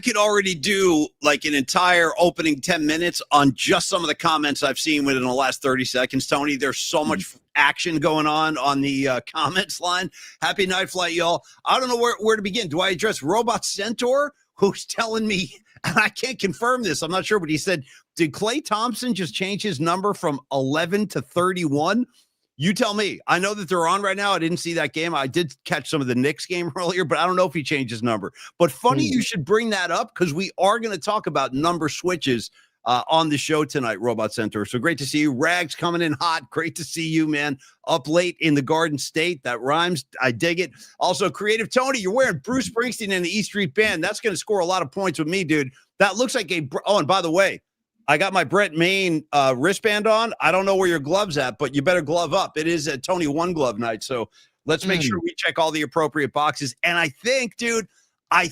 could already do like an entire opening 10 minutes on just some of the comments I've seen within the last 30 seconds, Tony. There's so much action going on the comments line. Happy night flight, y'all. I don't know where to begin. Do I address Robot Centaur, who's telling me, and I can't confirm this, I'm not sure, but he said, did Klay Thompson just change his number from 11 to 31? You tell me. I know that they're on right now. I didn't see that game. I did catch some of the Knicks game earlier, but I don't know if he changed his number. But funny you should bring that up because we are going to talk about number switches on the show tonight, Robot Center. So great to see you. Rags coming in hot. Great to see you, man. Up late in the Garden State. That rhymes. I dig it. Also, Creative Tony, you're wearing Bruce Springsteen and the E Street Band. That's going to score a lot of points with me, dude. That looks like a – oh, and by the way, I got my Brent Main wristband on. I don't know where your glove's at, but you better glove up. It is a Tony One Glove night, so let's make sure we check all the appropriate boxes. And I think, dude, I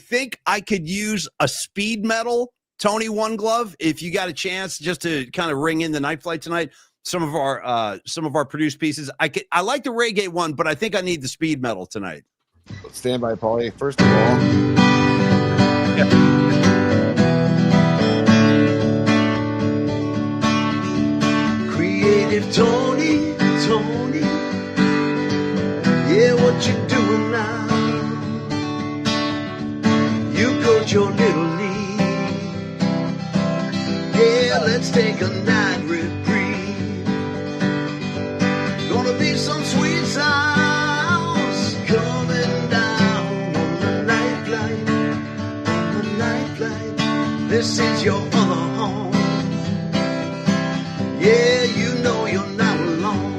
could use a speed metal Tony One Glove if you got a chance just to kind of ring in the night flight tonight. Some of our produced pieces. I like the reggae one, but I think I need the speed metal tonight. Stand by, Paulie. First of all. Yeah. Creative Tony, yeah, what you doing now? You got your little lead. Yeah, let's take a night reprieve. Gonna be some sweet sounds coming down on the night flight, on the night flight. This is your other home. Yeah, you know you're not alone.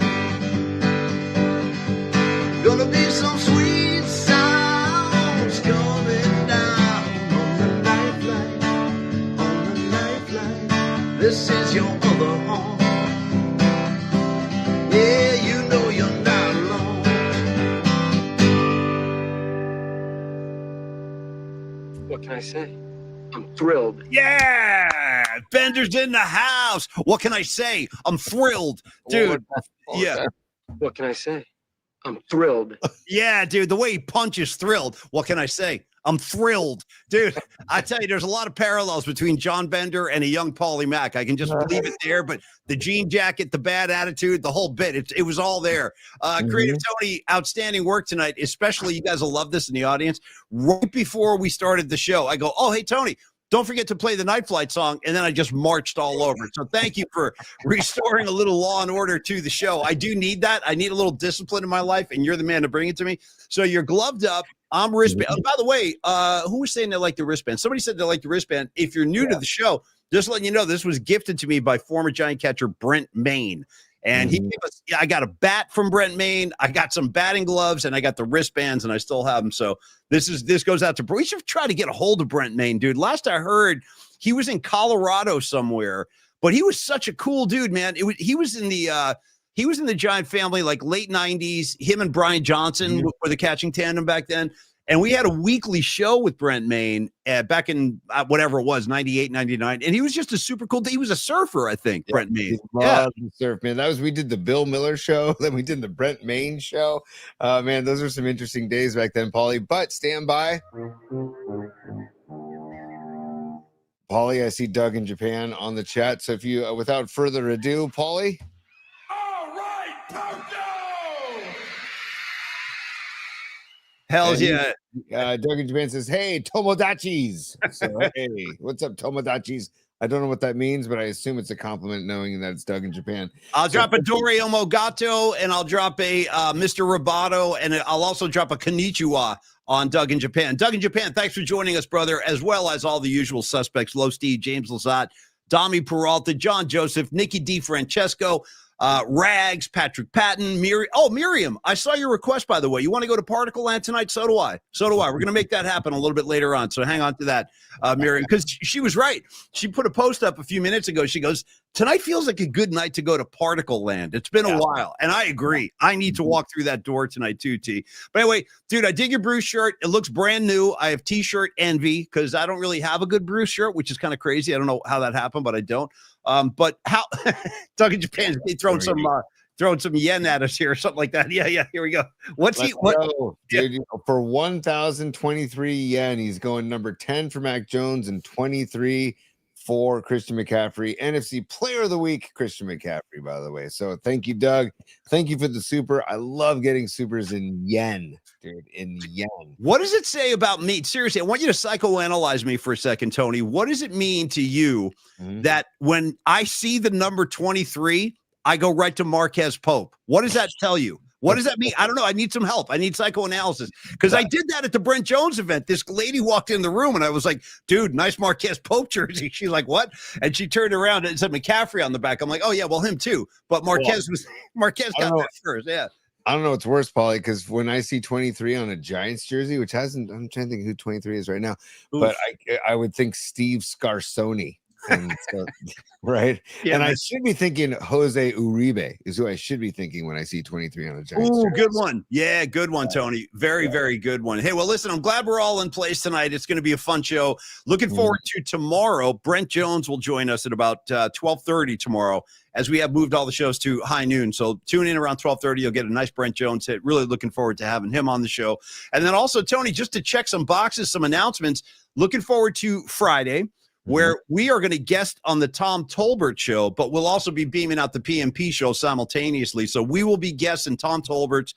Gonna be some sweet sounds coming down on the night flight, on the night flight. This is your other home. Yeah, you know you're not alone. What can I say? I'm thrilled. Yeah, Bender's in the house. What can I say? I'm thrilled, dude. Yeah. What can I say? I'm thrilled. Yeah, dude. The way he punches, thrilled. What can I say? I'm thrilled, dude. I tell you, there's a lot of parallels between John Bender and a young Paulie Mack. I can just leave it there. But the jean jacket, the bad attitude, the whole bit, it was all there. Creative Tony, outstanding work tonight. Especially, you guys will love this in the audience. Right before we started the show, I go, "Oh, hey Tony, don't forget to play the Night Flight song," and then I just marched all over it. So thank you for restoring a little law and order to the show. I do need that. I need a little discipline in my life, and you're the man to bring it to me. So you're gloved up. I'm wristband. Oh, by the way, who was saying they like the wristband? Somebody said they like the wristband. If you're new to the show, just letting you know, this was gifted to me by former Giant catcher Brent Main. And he gave us, I got a bat from Brent Main. I got some batting gloves and I got the wristbands and I still have them. So this goes out to, we should try to get a hold of Brent Main, dude. Last I heard, he was in Colorado somewhere, but he was such a cool dude, man. He was in the Giant family, like late 90s. Him and Brian Johnson were the catching tandem back then. And we had a weekly show with Brent Main back in whatever it was, 98, 99. And he was just a super cool dude. He was a surfer, I think, Brent Main. Yeah, surf, man. We did the Bill Miller show. Then we did the Brent Main show. Man, those were some interesting days back then, Paulie. But stand by. Paulie, I see Doug in Japan on the chat. So if you, without further ado, Paulie. All right, Toto! Hells yeah. Doug in Japan says, "Hey, Tomodachis." So, hey, what's up, Tomodachis? I don't know what that means, but I assume it's a compliment knowing that it's Doug in Japan. I'll drop a Dore Omogato, and I'll drop a Mr. Roboto, and I'll also drop a Konnichiwa on Doug in Japan. Doug in Japan, thanks for joining us, brother, as well as all the usual suspects, Low Steve, James Lazat, Dami Peralta, John Joseph, Nikki DiFrancesco, Rags, Patrick Patton, Miriam. I saw your request, by the way. You want to go to Particle Land tonight? So do I. We're going to make that happen a little bit later on. So hang on to that, Miriam, because she was right. She put a post up a few minutes ago. She goes, "Tonight feels like a good night to go to Particle Land. It's been a while." And I agree. I need to walk through that door tonight too, T. But anyway, dude, I dig your Bruce shirt. It looks brand new. I have T-shirt envy because I don't really have a good Bruce shirt, which is kind of crazy. I don't know how that happened, but I don't. But how Doug in Japan, they throwing throwing some yen at us here or something like that. Yeah. Here we go. What's Let's he? What? go, dude. For 1,023 yen, he's going number 10 for Mac Jones and 23 for Christian McCaffrey. NFC Player of the Week, Christian McCaffrey, by the way. So thank you, Doug. Thank you for the super. I love getting supers in yen, dude. In yen. What does it say about me? Seriously, I want you to psychoanalyze me for a second, Tony. What does it mean to you that when I see the number 23, I go right to Marquez Pope? What does that tell you? What does that mean? I don't know. I need some help. I need psychoanalysis because I did that at the Brent Jones event. This lady walked in the room and I was like, dude, nice Marquez Pope jersey. She's like, what? And she turned around and said McCaffrey on the back. I'm like, oh, yeah, well, him too. But Marquez got that first. Yeah. I don't know what's worse, Paulie, because when I see 23 on a Giants jersey, which hasn't, I'm trying to think who 23 is right now, but I would think Steve Scarsoni. And so, right. Yeah, and I should be thinking Jose Uribe is who I should be thinking when I see 23 on a Giants. Oh, good one. Yeah, good one, Tony. Very, very good one. Hey, well, listen, I'm glad we're all in place tonight. It's going to be a fun show. Looking forward to tomorrow. Brent Jones will join us at about 12:30 tomorrow, as we have moved all the shows to high noon. So tune in around 12:30. You'll get a nice Brent Jones hit. Really looking forward to having him on the show. And then also, Tony, just to check some boxes, some announcements, looking forward to Friday, where we are going to guest on the Tom Tolbert show, but we'll also be beaming out the PMP show simultaneously. So we will be guests in Tom Tolbert's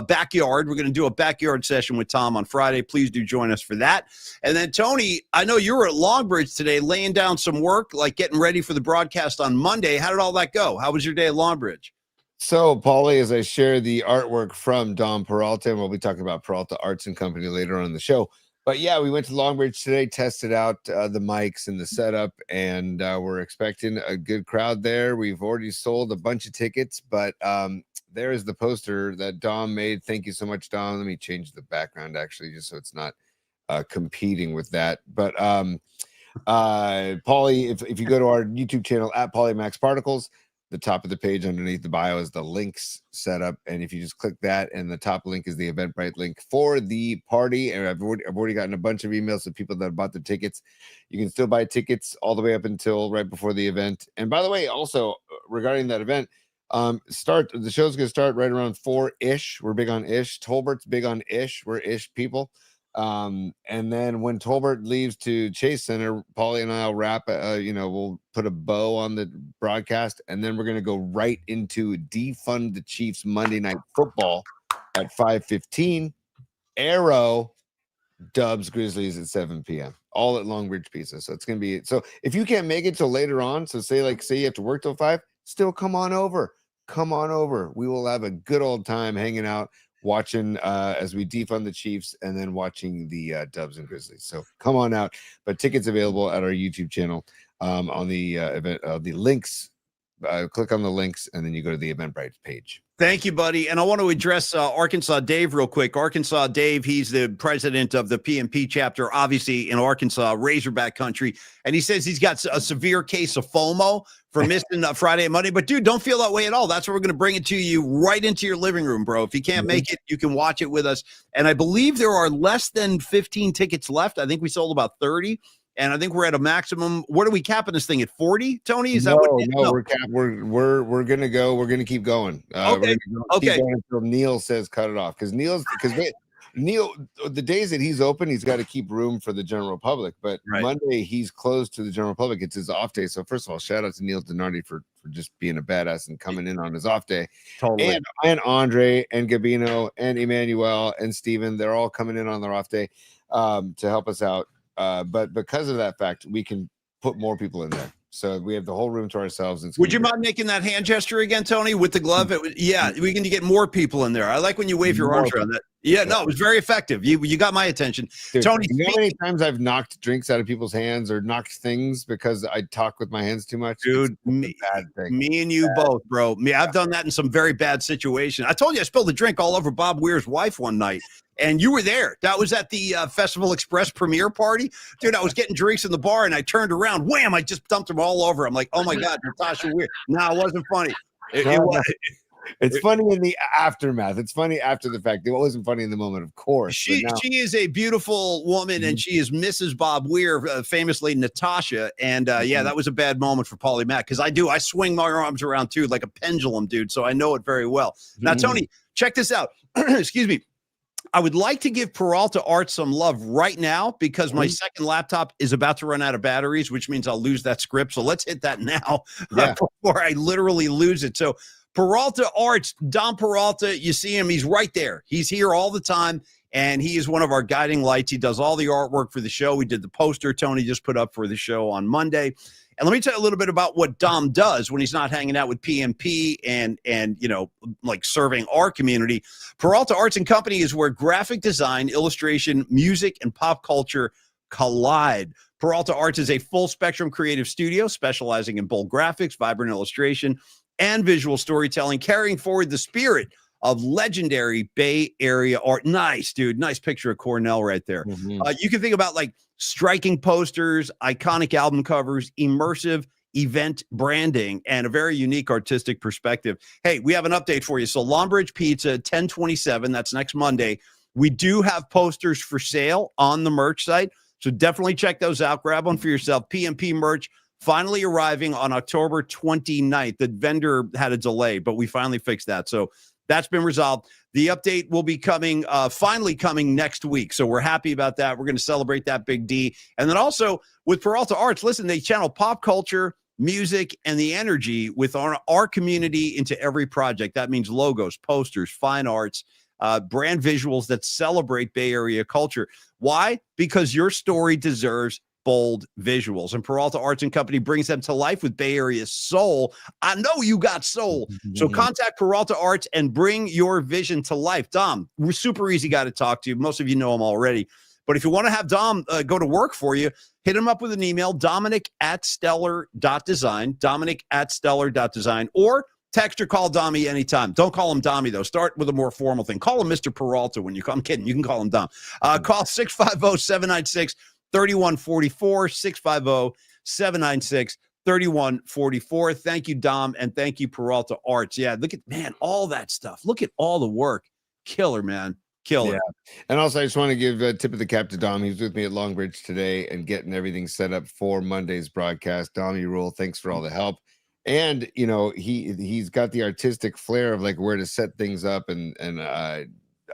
backyard. We're going to do a backyard session with Tom on Friday. Please do join us for that. And then, Tony, I know you were at Longbridge today laying down some work, like getting ready for the broadcast on Monday. How did all that go? How was your day at Longbridge? So, Paulie, as I share the artwork from Dom Peralta, and we'll be talking about Peralta Arts and Company later on in the show. But yeah, we went to Longbridge today, tested out the mics and the setup, and we're expecting a good crowd there. We've already sold a bunch of tickets, but there is the poster that Dom made. Thank you so much, Dom. Let me change the background, actually, just so it's not competing with that. But Paulie, if you go to our YouTube channel at Polymax Particles, the top of the page underneath the bio is the links setup, and if you just click that, and the top link is the Eventbrite link for the party. And I've already gotten a bunch of emails of people that bought the tickets. You can still buy tickets all the way up until right before the event. And by the way, also regarding that event, the show's gonna start right around 4-ish. We're big on ish. Tolbert's big on ish. We're ish people. And then when Tolbert leaves to Chase Center, Paulie and I'll wrap, we'll put a bow on the broadcast, and then we're going to go right into Defund the Chiefs Monday Night Football at 5:15, Arrow, Dubs, Grizzlies at 7 p.m. all at Longbridge Pizza. So it's going to be, so if you can't make it till later on, so say you have to work till 5, still come on over. We will have a good old time hanging out, watching as we defund the Chiefs, and then watching the Dubs and Grizzlies. So come on out. But tickets available at our YouTube channel on the event, the links. Click on the links, and then you go to the Eventbrite page. Thank you, buddy. And I want to address Arkansas Dave real quick. Arkansas Dave, he's the president of the PMP chapter, obviously in Arkansas, Razorback country. And he says he's got a severe case of FOMO for missing Friday and Monday. But, dude, don't feel that way at all. That's where we're going to bring it to you right into your living room, bro. If you can't make it, you can watch it with us. And I believe there are less than 15 tickets left. I think we sold about 30. And I think we're at a maximum. What are we capping this thing at? 40, Tony? Is that we're gonna go. We're gonna keep going. Okay. Keep going until Neil says cut it off, because Neil, the days that he's open, he's got to keep room for the general public. But Monday he's closed to the general public. It's his off day. So first of all, shout out to Neil Donardi for just being a badass and coming in on his off day. Totally. And Andre and Gabino and Emmanuel and Steven, they're all coming in on their off day to help us out. But because of that fact, we can put more people in there. So we have the whole room to ourselves. Would you mind making that hand gesture again, Tony, with the glove? We can get more people in there. I like when you wave your arms around that. Yeah, no, it was very effective. You got my attention. Dude, Tony, you know how many times I've knocked drinks out of people's hands or knocked things because I talk with my hands too much? Dude, me and you both, bro. I've done that in some very bad situations. I told you I spilled a drink all over Bob Weir's wife one night. And you were there. That was at the Festival Express premiere party. Dude, I was getting drinks in the bar, and I turned around. Wham! I just dumped them all over. I'm like, oh, my God, Natasha Weir. No, it wasn't funny. It's funny in the aftermath. It's funny after the fact. It wasn't funny in the moment, of course. She is a beautiful woman, and she is Mrs. Bob Weir, famously Natasha. And yeah, that was a bad moment for Paulie Mack because I swing my arms around too like a pendulum, dude. So I know it very well. Now, Tony, check this out. Excuse me. I would like to give Peralta Art some love right now because my second laptop is about to run out of batteries, which means I'll lose that script. So let's hit that now before I literally lose it. So Peralta Arts, Dom Peralta, you see him. He's right there. He's here all the time, and he is one of our guiding lights. He does all the artwork for the show. We did the poster Tony just put up for the show on Monday. And let me tell you a little bit about what Dom does when he's not hanging out with PMP and you know, like serving our community. Peralta Arts and Company is where graphic design, illustration, music, and pop culture collide. Peralta Arts is a full spectrum creative studio specializing in bold graphics, vibrant illustration, and visual storytelling, carrying forward the spirit of legendary Bay Area art. Nice, dude. Nice picture of Cornell right there. You can think about like striking posters, iconic album covers, immersive event branding, and a very unique artistic perspective. Hey, we have an update for you. So Longbridge Pizza, 10/27, that's next Monday. We do have posters for sale on the merch site. So definitely check those out. Grab one for yourself. PMP merch finally arriving on October 29th. The vendor had a delay, but we finally fixed that. So that's been resolved. The update will be coming, finally coming next week. So we're happy about that. We're going to celebrate that big D. And then also with Peralta Arts, listen, they channel pop culture, music, and the energy with our community into every project. That means logos, posters, fine arts, brand visuals that celebrate Bay Area culture. Why? Because your story deserves bold visuals, and Peralta Arts and Company brings them to life with Bay Area soul. I know you got soul. So contact Peralta Arts and bring your vision to life. Dom, we're super easy guy to talk to. Most of you know him already. But if you want to have Dom go to work for you, hit him up with an email, dominic@stellar.design, dominic@stellar.design, or text or call Dommy anytime. Don't call him Dommy, though. Start with a more formal thing. Call him Mr. Peralta when you come. I'm kidding. You can call him Dom. Call 650-796 3144, 650-796-3144. Thank you, Dom, and thank you, Peralta Arts. Yeah, look at, man, all that stuff. Look at all the work. Killer, man. Killer. Yeah. And also, I just want to give a tip of the cap to Dom. He was with me at Longbridge today and getting everything set up for Monday's broadcast. Dom, you rule. Thanks for all the help. And, you know, he's got the artistic flair of like where to set things up. And I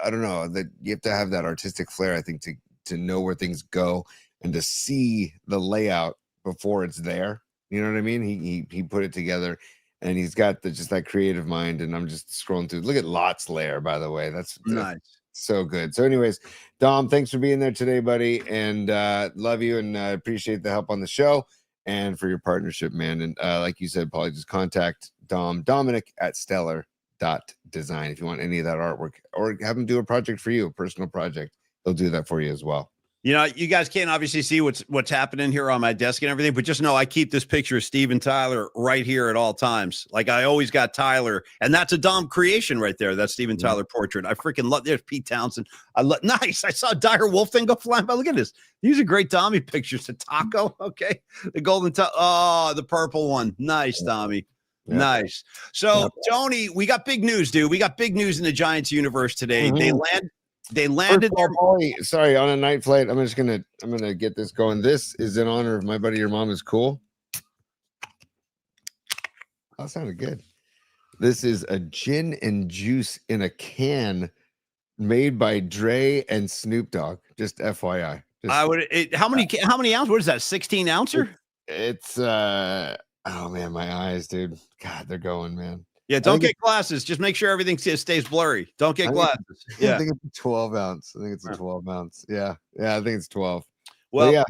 don't know, that you have to have that artistic flair, I think, to know where things go and to see the layout before it's there. You know what I mean? He put it together, and he's got just that creative mind. And I'm just scrolling through. Look at Lot's lair, by the way. That's nice. So good. So anyways, Dom, thanks for being there today, buddy. And love you, and appreciate the help on the show and for your partnership, man. And like you said, Paulie, just contact Dominic@stellar.design if you want any of that artwork, or have him do a project for you, a personal project. They'll do that for you as well. You know, you guys can't obviously see what's happening here on my desk and everything, but just know I keep this picture of Steven Tyler right here at all times. Like I always got Tyler, and that's a Dom creation right there. That's Steven Tyler portrait. I freaking love. There's Pete Townsend. Nice. I saw Dire Wolf thing go flying by. Look at this. These are great Dommy pictures. The taco, okay. The golden the purple one. Nice, Dommy. Yeah. Nice. So Tony, we got big news, dude. We got big news in the Giants universe today. They landed their sorry, on a night flight. I'm gonna get this going. This is in honor of my buddy. Your mom is cool. That sounded good. This is a gin and juice in a can made by Dre and Snoop Dogg. Just FYI. How many ounces? What is that? 16 ouncer? It's oh man, my eyes, dude. God, they're going, man. Yeah, don't get glasses. Just make sure everything stays blurry. Don't get glasses. I think it's a 12 ounce. I think it's a 12 ounce. Yeah, I think it's 12. Well, yeah.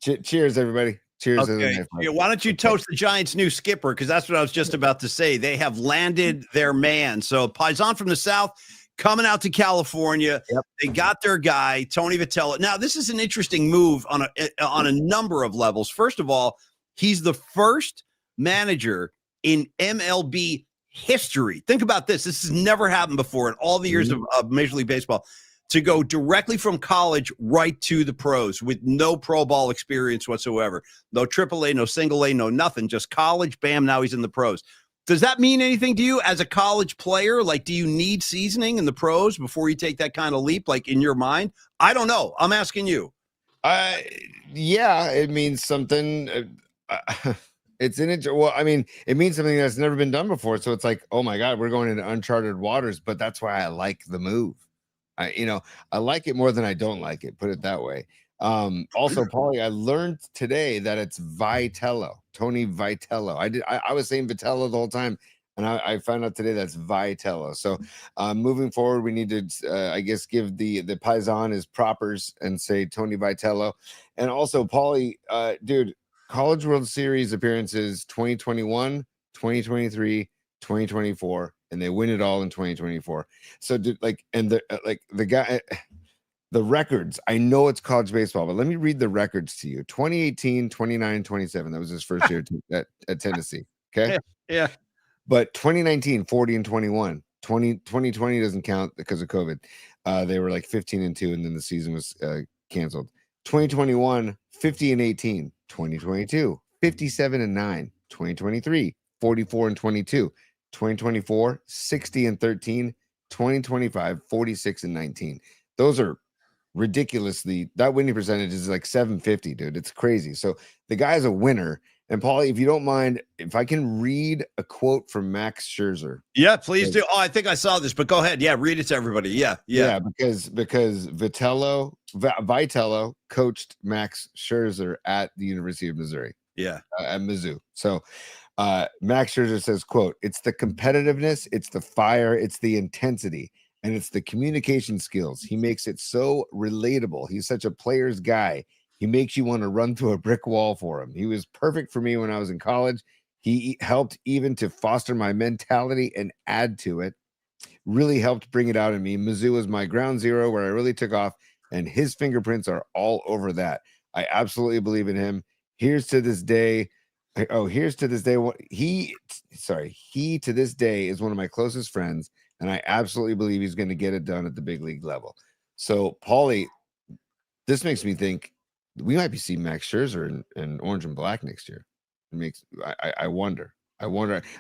Cheers, everybody. Cheers. Okay. Yeah, why don't you toast the Giants' new skipper? Because that's what I was just about to say. They have landed their man. So Paisan from the South coming out to California. Yep. They got their guy, Tony Vitello. Now, this is an interesting move on a number of levels. First of all, he's the first manager in MLB history. Think about this. This has never happened before in all the years of Major League Baseball, to go directly from college right to the pros with no pro ball experience whatsoever. No AAA, no single A, no nothing, just college. Bam, now he's in the pros. Does that mean anything to you as a college player? Like, do you need seasoning in the pros before you take that kind of leap? Like in your mind? I don't know. I'm asking you. Yeah, it means something. It's in it. Well, I mean, it means something that's never been done before. So it's like, oh my God, we're going into uncharted waters. But that's why I like the move. I like it more than I don't like it. Put it that way. Also, Paulie, I learned today that it's Vitello, Tony Vitello. I was saying Vitello the whole time, and I found out today that's Vitello. So moving forward, we need to, I guess, give the Paisan his propers and say Tony Vitello. And also, Paulie, dude, College World Series appearances 2021, 2023, 2024, and they win it all in 2024. So, dude, the guy. The records, I know it's college baseball, but let me read the records to you. 2018, 29, 27. That was his first year at Tennessee. Okay. Yeah. But 2019, 40 and 21. 2020 doesn't count because of COVID. They were like 15 and 2, and then the season was canceled. 2021, 50 and 18. 2022, 57 and 9. 2023, 44 and 22. 2024, 60 and 13. 2025, 46 and 19. Those are ridiculously, that winning percentage is like 750, dude. It's crazy. So the guy's a winner. And Paulie, if you don't mind, if I can read a quote from Max Scherzer. Yeah, please do. Oh, I think I saw this, but go ahead. Yeah, read it to everybody. Yeah. Because Vitello coached Max Scherzer at the University of Missouri. Yeah, at Mizzou. So Max Scherzer says, quote, "It's the competitiveness, it's the fire, it's the intensity, and it's the communication skills. He makes it so relatable. He's such a player's guy. He makes you want to run through a brick wall for him. He was perfect for me when I was in college. He helped even to foster my mentality and add to it. Really helped bring it out in me. Mizzou was my ground zero where I really took off, and his fingerprints are all over that. I absolutely believe in him. Here's to this day. He to this day is one of my closest friends, and I absolutely believe he's going to get it done at the big league level." So, Paulie, this makes me think we might be seeing Max Scherzer in orange and black next year. I wonder,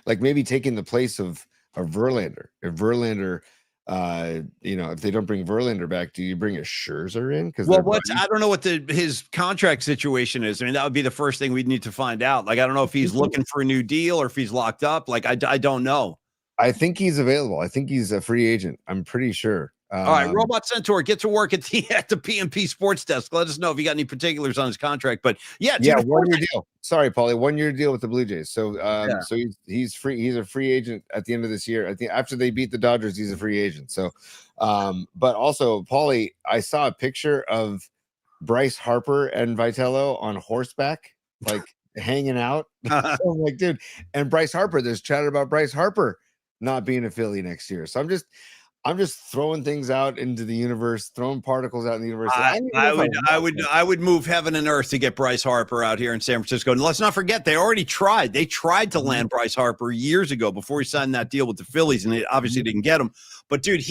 like maybe taking the place of Verlander. If Verlander, if they don't bring Verlander back, do you bring a Scherzer in? Because I don't know what his contract situation is. I mean, that would be the first thing we'd need to find out. Like, I don't know if he's looking for a new deal or if he's locked up. Like, I don't know. I think he's available. I think he's a free agent. I'm pretty sure. All right, Robot Centaur, get to work at the PMP Sports Desk. Let us know if you got any particulars on his contract. But dude, 1-year deal. Sorry, Paulie, 1-year deal with the Blue Jays. So, so he's free. He's a free agent at the end of this year. I think after they beat the Dodgers, he's a free agent. So, but also, Paulie, I saw a picture of Bryce Harper and Vitello on horseback, like hanging out. So I'm like, dude, and Bryce Harper. There's chatter about Bryce Harper not being a Philly next year. So I'm just throwing things out into the universe, throwing particles out in the universe. I would move heaven and earth to get Bryce Harper out here in San Francisco. And let's not forget, they already tried. They tried to land Bryce Harper years ago before he signed that deal with the Phillies, and they obviously didn't get him. But dude,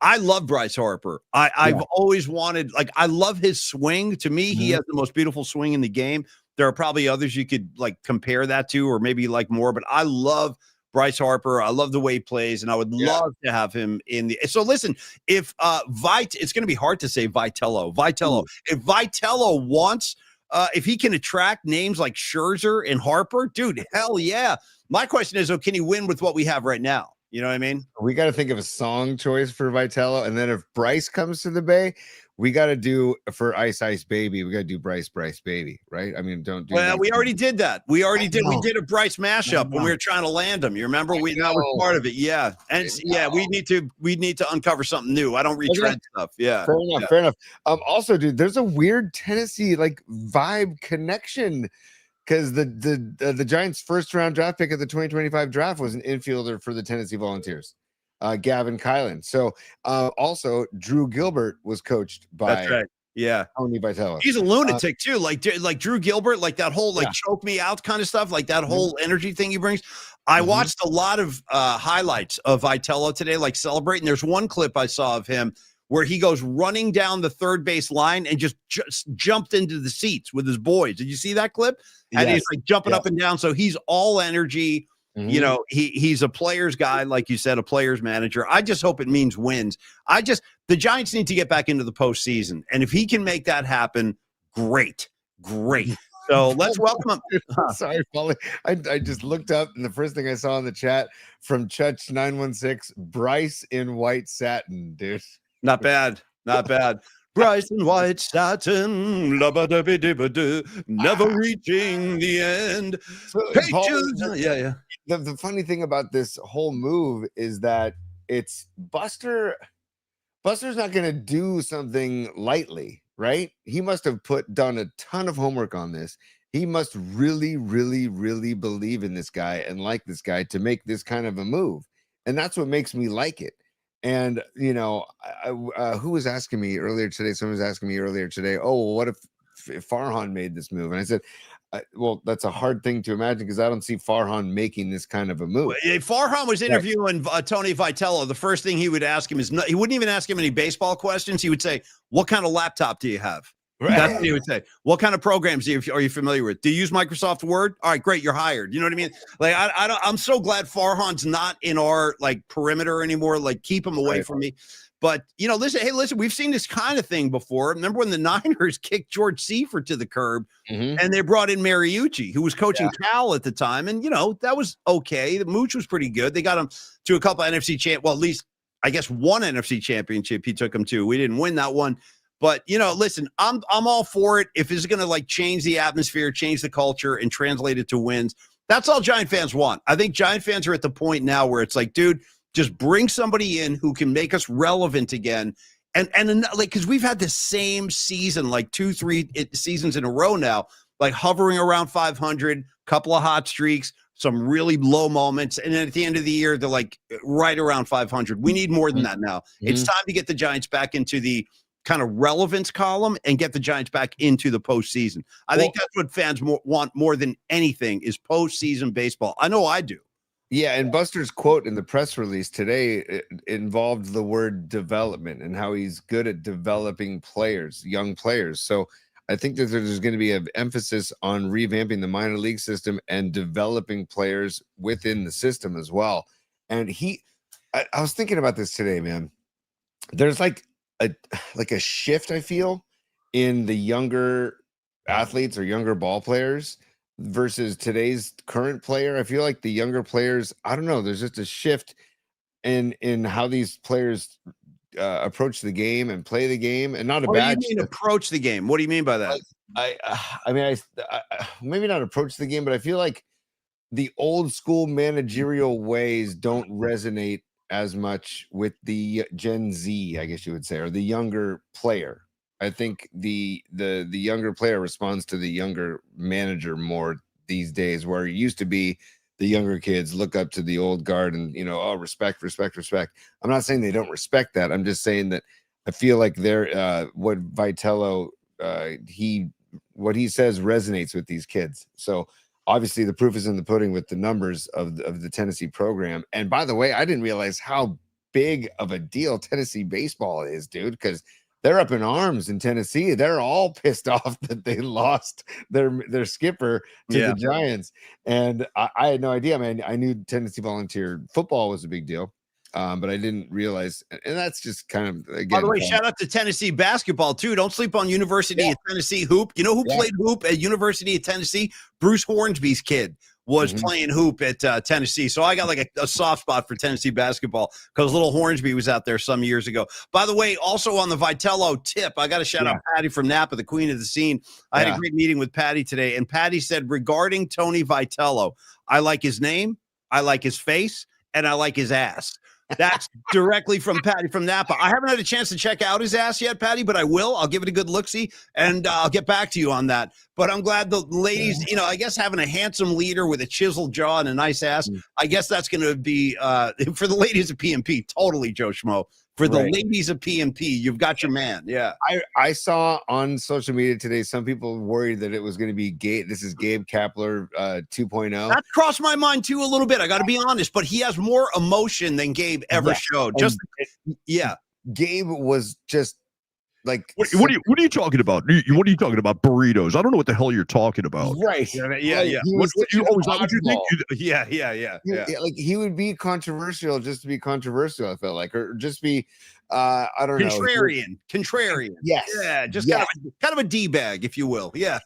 I love Bryce Harper. I've always wanted, like, I love his swing. To me, he has the most beautiful swing in the game. There are probably others you could like compare that to, or maybe like more, but I love Bryce Harper. I love the way he plays, and I would love to have him in the. So listen, if it's going to be hard to say Vitello. If Vitello wants, if he can attract names like Scherzer and Harper, dude, hell yeah. My question is, can he win with what we have right now? You know what I mean? We got to think of a song choice for Vitello, and then if Bryce comes to the Bay, we got to do for Ice Ice Baby. We got to do Bryce Baby, right? I mean, don't do. Well, we already did that. We did. We did a Bryce mashup when we were trying to land him. You remember? That was part of it. Yeah, and we need to uncover something new. I don't retread stuff. Yeah, fair enough. Also, dude, there's a weird Tennessee like vibe connection. Because the Giants' first-round draft pick of the 2025 draft was an infielder for the Tennessee Volunteers, Gavin Kylan. So also Drew Gilbert was coached by That's right. Yeah, Tony Vitello. He's a lunatic too, like Drew Gilbert, like that whole choke me out kind of stuff, like that whole energy thing he brings. I watched a lot of highlights of Vitello today, like celebrating. There's one clip I saw of him where he goes running down the third base line and just jumped into the seats with his boys. Did you see that clip? And he's like jumping up and down. So he's all energy. You know, he's a player's guy, like you said, a player's manager. I just hope it means wins. The Giants need to get back into the postseason. And if he can make that happen, great. So let's welcome him. Sorry, Paulie. I just looked up, and the first thing I saw in the chat from Chutch916, Bryce in white satin, dude. Not bad. Bryce in white satin, never reaching the end. So, Pages. Yeah. The funny thing about this whole move is that it's Buster's not going to do something lightly, right? He must have done a ton of homework on this. He must really, really, really believe in this guy and like this guy to make this kind of a move. And that's what makes me like it. And, you know, who was asking me earlier today? Someone was asking me earlier today, oh, well, what if Farhan made this move? And I said, well, that's a hard thing to imagine because I don't see Farhan making this kind of a move. Farhan was interviewing Tony Vitello. The first thing he would ask him is, he wouldn't even ask him any baseball questions. He would say, what kind of laptop do you have? Right. That's what he would say. What kind of programs are you familiar with? Do you use Microsoft Word? All right, great. You're hired. You know what I mean? Like, I'm so glad Farhan's not in our like perimeter anymore. Like, keep him away from me. But, you know, listen, we've seen this kind of thing before. Remember when the Niners kicked George Seifert to the curb and they brought in Mariucci, who was coaching Cal at the time. And, you know, that was okay. The Mooch was pretty good. They got him to a couple of NFC well, at least, I guess, one NFC championship he took him to. We didn't win that one. But, you know, listen, I'm all for it. If it's going to like change the atmosphere, change the culture, and translate it to wins, that's all Giant fans want. I think Giant fans are at the point now where it's like, dude, just bring somebody in who can make us relevant again. And like, because we've had the same season, like 2-3 seasons in a row now, like hovering around 500, couple of hot streaks, some really low moments. And then at the end of the year, they're like right around 500. We need more than that now. It's time to get the Giants back into the kind of relevance column and get the Giants back into the postseason. I think that's what fans want more than anything is postseason baseball. I know I do. Yeah, and Buster's quote in the press release today involved the word development and how he's good at developing players, young players. So I think that there's going to be an emphasis on revamping the minor league system and developing players within the system as well. And I was thinking about this today, man. There's like a shift, I feel, in the younger athletes or younger ball players versus today's current player. I feel like the younger players, I don't know, there's just a shift in how these players approach the game and play the game, and not a bad. What do you mean approach the game? What do you mean by that? I mean, maybe not approach the game, but I feel like the old school managerial ways don't resonate as much with the Gen Z, I guess you would say, or the younger player. I think the younger player responds to the younger manager more these days, where it used to be the younger kids look up to the old guard and, you know, oh, respect. I'm not saying they don't respect that. I'm just saying that I feel like they're what Vitello what he says resonates with these kids. So obviously the proof is in the pudding with the numbers of the Tennessee program. And by the way, I didn't realize how big of a deal Tennessee baseball is, dude, because they're up in arms in Tennessee. They're all pissed off that they lost their skipper to the Giants. And I had no idea, man. I knew Tennessee Volunteer football was a big deal, but I didn't realize. And that's just kind of, again. By the way, shout out to Tennessee basketball, too. Don't sleep on University of Tennessee hoop. You know who played hoop at University of Tennessee? Bruce Hornsby's kid was playing hoop at Tennessee. So I got like a soft spot for Tennessee basketball because little Hornsby was out there some years ago. By the way, also on the Vitello tip, I got to shout out Patty from Napa, the queen of the scene. I had a great meeting with Patty today, and Patty said regarding Tony Vitello, I like his name, I like his face, and I like his ass. That's directly from Patty from Napa. I haven't had a chance to check out his ass yet, Patty, but I will. I'll give it a good look-see, and I'll get back to you on that. But I'm glad the ladies, you know, I guess having a handsome leader with a chiseled jaw and a nice ass, I guess that's going to be for the ladies of PMP, totally, Joe Schmo. For the ladies of PMP, you've got your man. Yeah. I saw on social media today, some people worried that it was going to be this is Gabe Kapler 2.0. That crossed my mind too a little bit. I got to be honest, but he has more emotion than Gabe ever showed. Gabe was just like What are you talking about? What are you talking about? Burritos? I don't know what the hell you're talking about. right. Yeah. Like, he What was such you an always what you think? oddball. Yeah. Like he would be controversial just to be controversial, I felt like, or just be I don't know. Contrarian. Yes. Yeah, just yes. kind of a D bag, if you will. Yeah.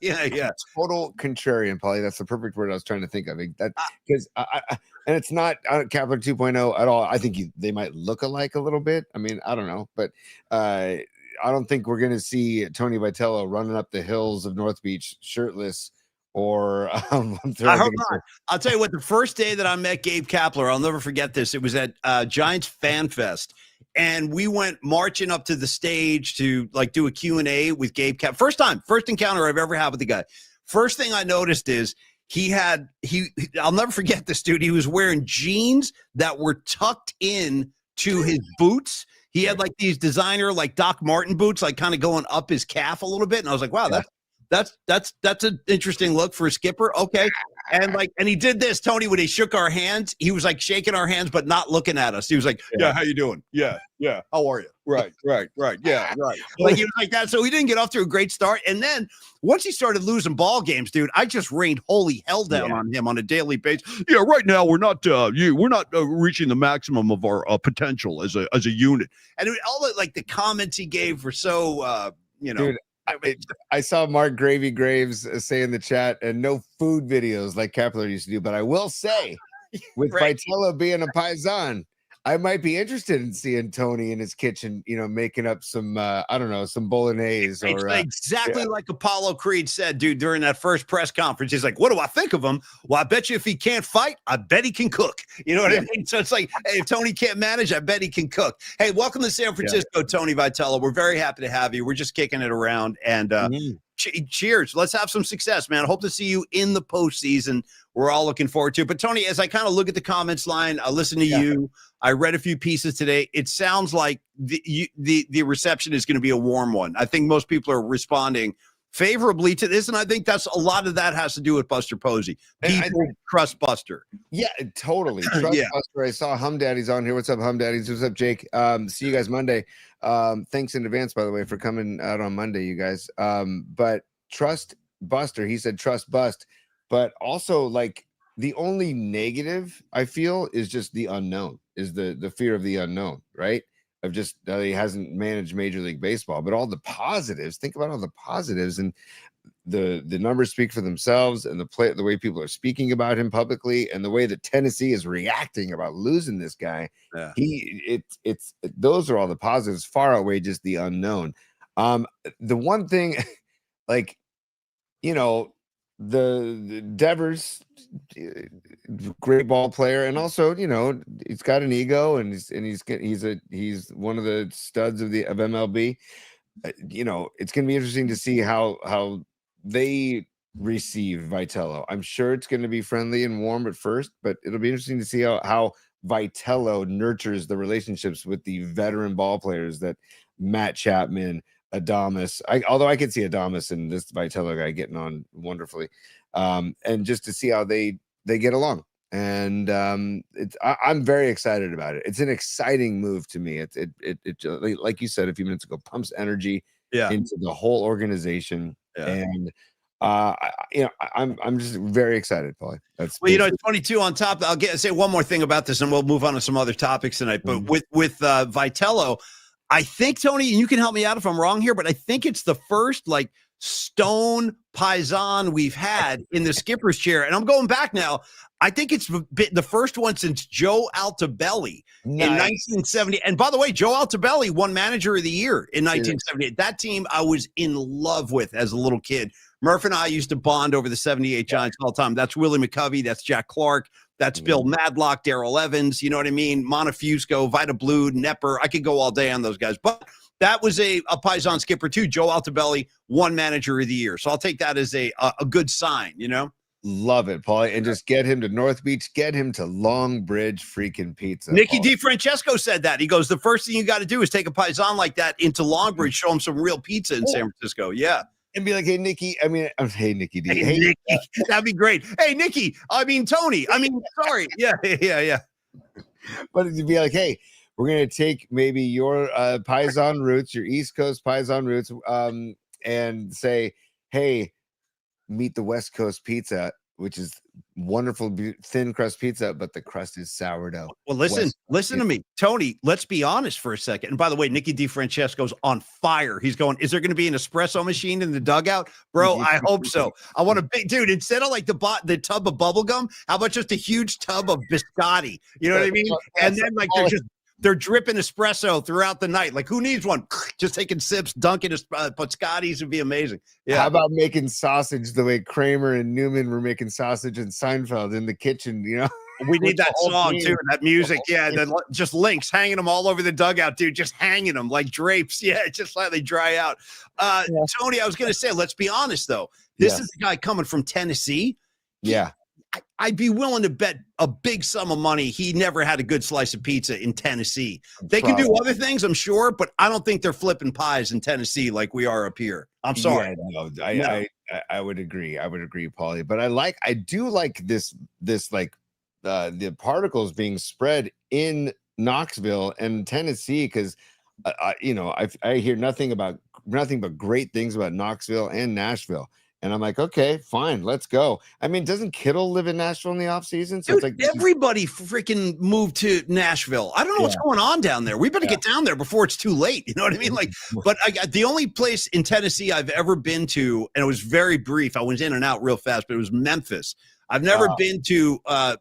Total contrarian, Polly. That's the perfect word I was trying to think of. That because and it's not Kepler 2.0 at all. I think they might look alike a little bit. I mean, I don't know, but I don't think we're going to see Tony Vitello running up the hills of North Beach shirtless. Or I hope not. I'll tell you what, the first day that I met Gabe Kapler, I'll never forget this. It was at Giants Fan Fest. And we went marching up to the stage to like do a Q&A with Gabe Kapler. First encounter I've ever had with the guy. First thing I noticed is I'll never forget this dude. He was wearing jeans that were tucked in to his boots. He had like these designer, like Doc Martin boots, like kind of going up his calf a little bit. And I was like, wow, that's an interesting look for a skipper. Okay. And he did this, Tony, when he shook our hands, he was like shaking our hands, but not looking at us. He was like, yeah, how you doing? Yeah. How are you? Right. Yeah, right. Like he was like that. So he didn't get off to a great start. And then once he started losing ball games, dude, I just rained holy hell down on him on a daily basis. Yeah, right now we're not reaching the maximum of our potential as a unit. And all the comments he gave were so Dude, I saw Mark Gravy Graves say in the chat, and no food videos like Kepler used to do. But I will say, with Vitello being a paisan, I might be interested in seeing Tony in his kitchen, making up some, I don't know, some bolognese. It's exactly like Apollo Creed said, dude, during that first press conference. He's like, what do I think of him? Well, I bet you if he can't fight, I bet he can cook. You know what I mean? So it's like, hey, if Tony can't manage, I bet he can cook. Hey, welcome to San Francisco, Tony Vitello. We're very happy to have you. We're just kicking it around. And cheers. Let's have some success, man. I hope to see you in the postseason. We're all looking forward to it. But Tony, as I kind of look at the comments line, I listen to you. I read a few pieces today. It sounds like the reception is going to be a warm one. I think most people are responding favorably to this, and I think that's a lot of that has to do with Buster Posey. People trust Buster. Yeah, totally. Trust Buster. I saw Hum Daddy's on here. What's up, Hum Daddies? What's up, Jake? See you guys Monday. Thanks in advance, by the way, for coming out on Monday, you guys. But trust Buster. He said trust Bust, but also like the only negative I feel is just the unknown, is the fear of the unknown, right? Of just that he hasn't managed Major League Baseball, but all the positives. Think about all the positives, and the numbers speak for themselves, and the way people are speaking about him publicly, and the way that Tennessee is reacting about losing this guy. Yeah. Those are all the positives, far outweigh just the unknown. The one thing, like, the Devers, great ball player, and also he's got an ego, and he's one of the studs of MLB. It's going to be interesting to see how they receive Vitello. I'm sure it's going to be friendly and warm at first, but it'll be interesting to see how Vitello nurtures the relationships with the veteran ball players that Matt Chapman, Adames. Although I could see Adames and this Vitello guy getting on wonderfully, and just to see how they get along. And I'm very excited about it. It's an exciting move to me. It like you said a few minutes ago, pumps energy into the whole organization, and I'm just very excited, Paulie. That's it's funny too. On top, I'll say one more thing about this, and we'll move on to some other topics tonight. But with Vitello, I think, Tony, and you can help me out if I'm wrong here, but I think it's the first like stone paisan we've had in the skipper's chair. And I'm going back now. I think it's the first one since Joe Altobelli in 1970. And by the way, Joe Altobelli won Manager of the Year in 1978. That team I was in love with as a little kid. Murph and I used to bond over the 78 Giants all the time. That's Willie McCovey. That's Jack Clark. That's Bill Madlock, Darrell Evans, you know what I mean? Montefusco, Vita Blue, Nepper. I could go all day on those guys. But that was a paisan skipper too. Joe Altobelli won Manager of the Year. So I'll take that as a good sign, Love it, Paulie. And just get him to North Beach, get him to Long Bridge freaking pizza. Nicky DiFrancesco said that. He goes, the first thing you got to do is take a paisan like that into Long Bridge, show him some real pizza in San Francisco. Yeah. And be like, hey, Nikki. Hey, Nikki D. Hey, Nikki. That'd be great. Hey, Nikki. Tony. Sorry. Yeah. But it'd be like, hey, We're gonna take maybe your Paisan roots, your East Coast Paisan roots, and say, hey, meet the West Coast pizza, which is wonderful thin crust pizza, but the crust is sourdough. Well, listen to me, Tony. Let's be honest for a second. And by the way, Nicky DiFrancesco's on fire. He's going, is there going to be an espresso machine in the dugout? Bro, I hope so. I want a big dude, instead of like the tub of bubble gum, how about just a huge tub of biscotti? You know what I mean? And then like they're dripping espresso throughout the night. Like, who needs one? Just taking sips, dunking biscottis would be amazing. Yeah. How about making sausage the way Kramer and Newman were making sausage in Seinfeld in the kitchen? You know, we need that song too, that music. Yeah, then just links, hanging them all over the dugout, dude. Just hanging them like drapes. Yeah, just let they dry out. Tony, I was gonna say, let's be honest though. This is the guy coming from Tennessee. Yeah. I'd be willing to bet a big sum of money he never had a good slice of pizza in Tennessee. They can do other things, I'm sure, but I don't think they're flipping pies in Tennessee like we are up here. I'm sorry. Yeah, I would agree. I would agree, Paulie. But I do like this like the particles being spread in Knoxville and Tennessee, because I hear nothing but great things about Knoxville and Nashville. And I'm like, okay, fine, let's go. I mean, doesn't Kittle live in Nashville in the off season? So dude, it's like everybody freaking moved to Nashville. I don't know what's going on down there. We better get down there before it's too late. You know what I mean? Like, but the only place in Tennessee I've ever been to, and it was very brief. I was in and out real fast, but it was Memphis. I've never been to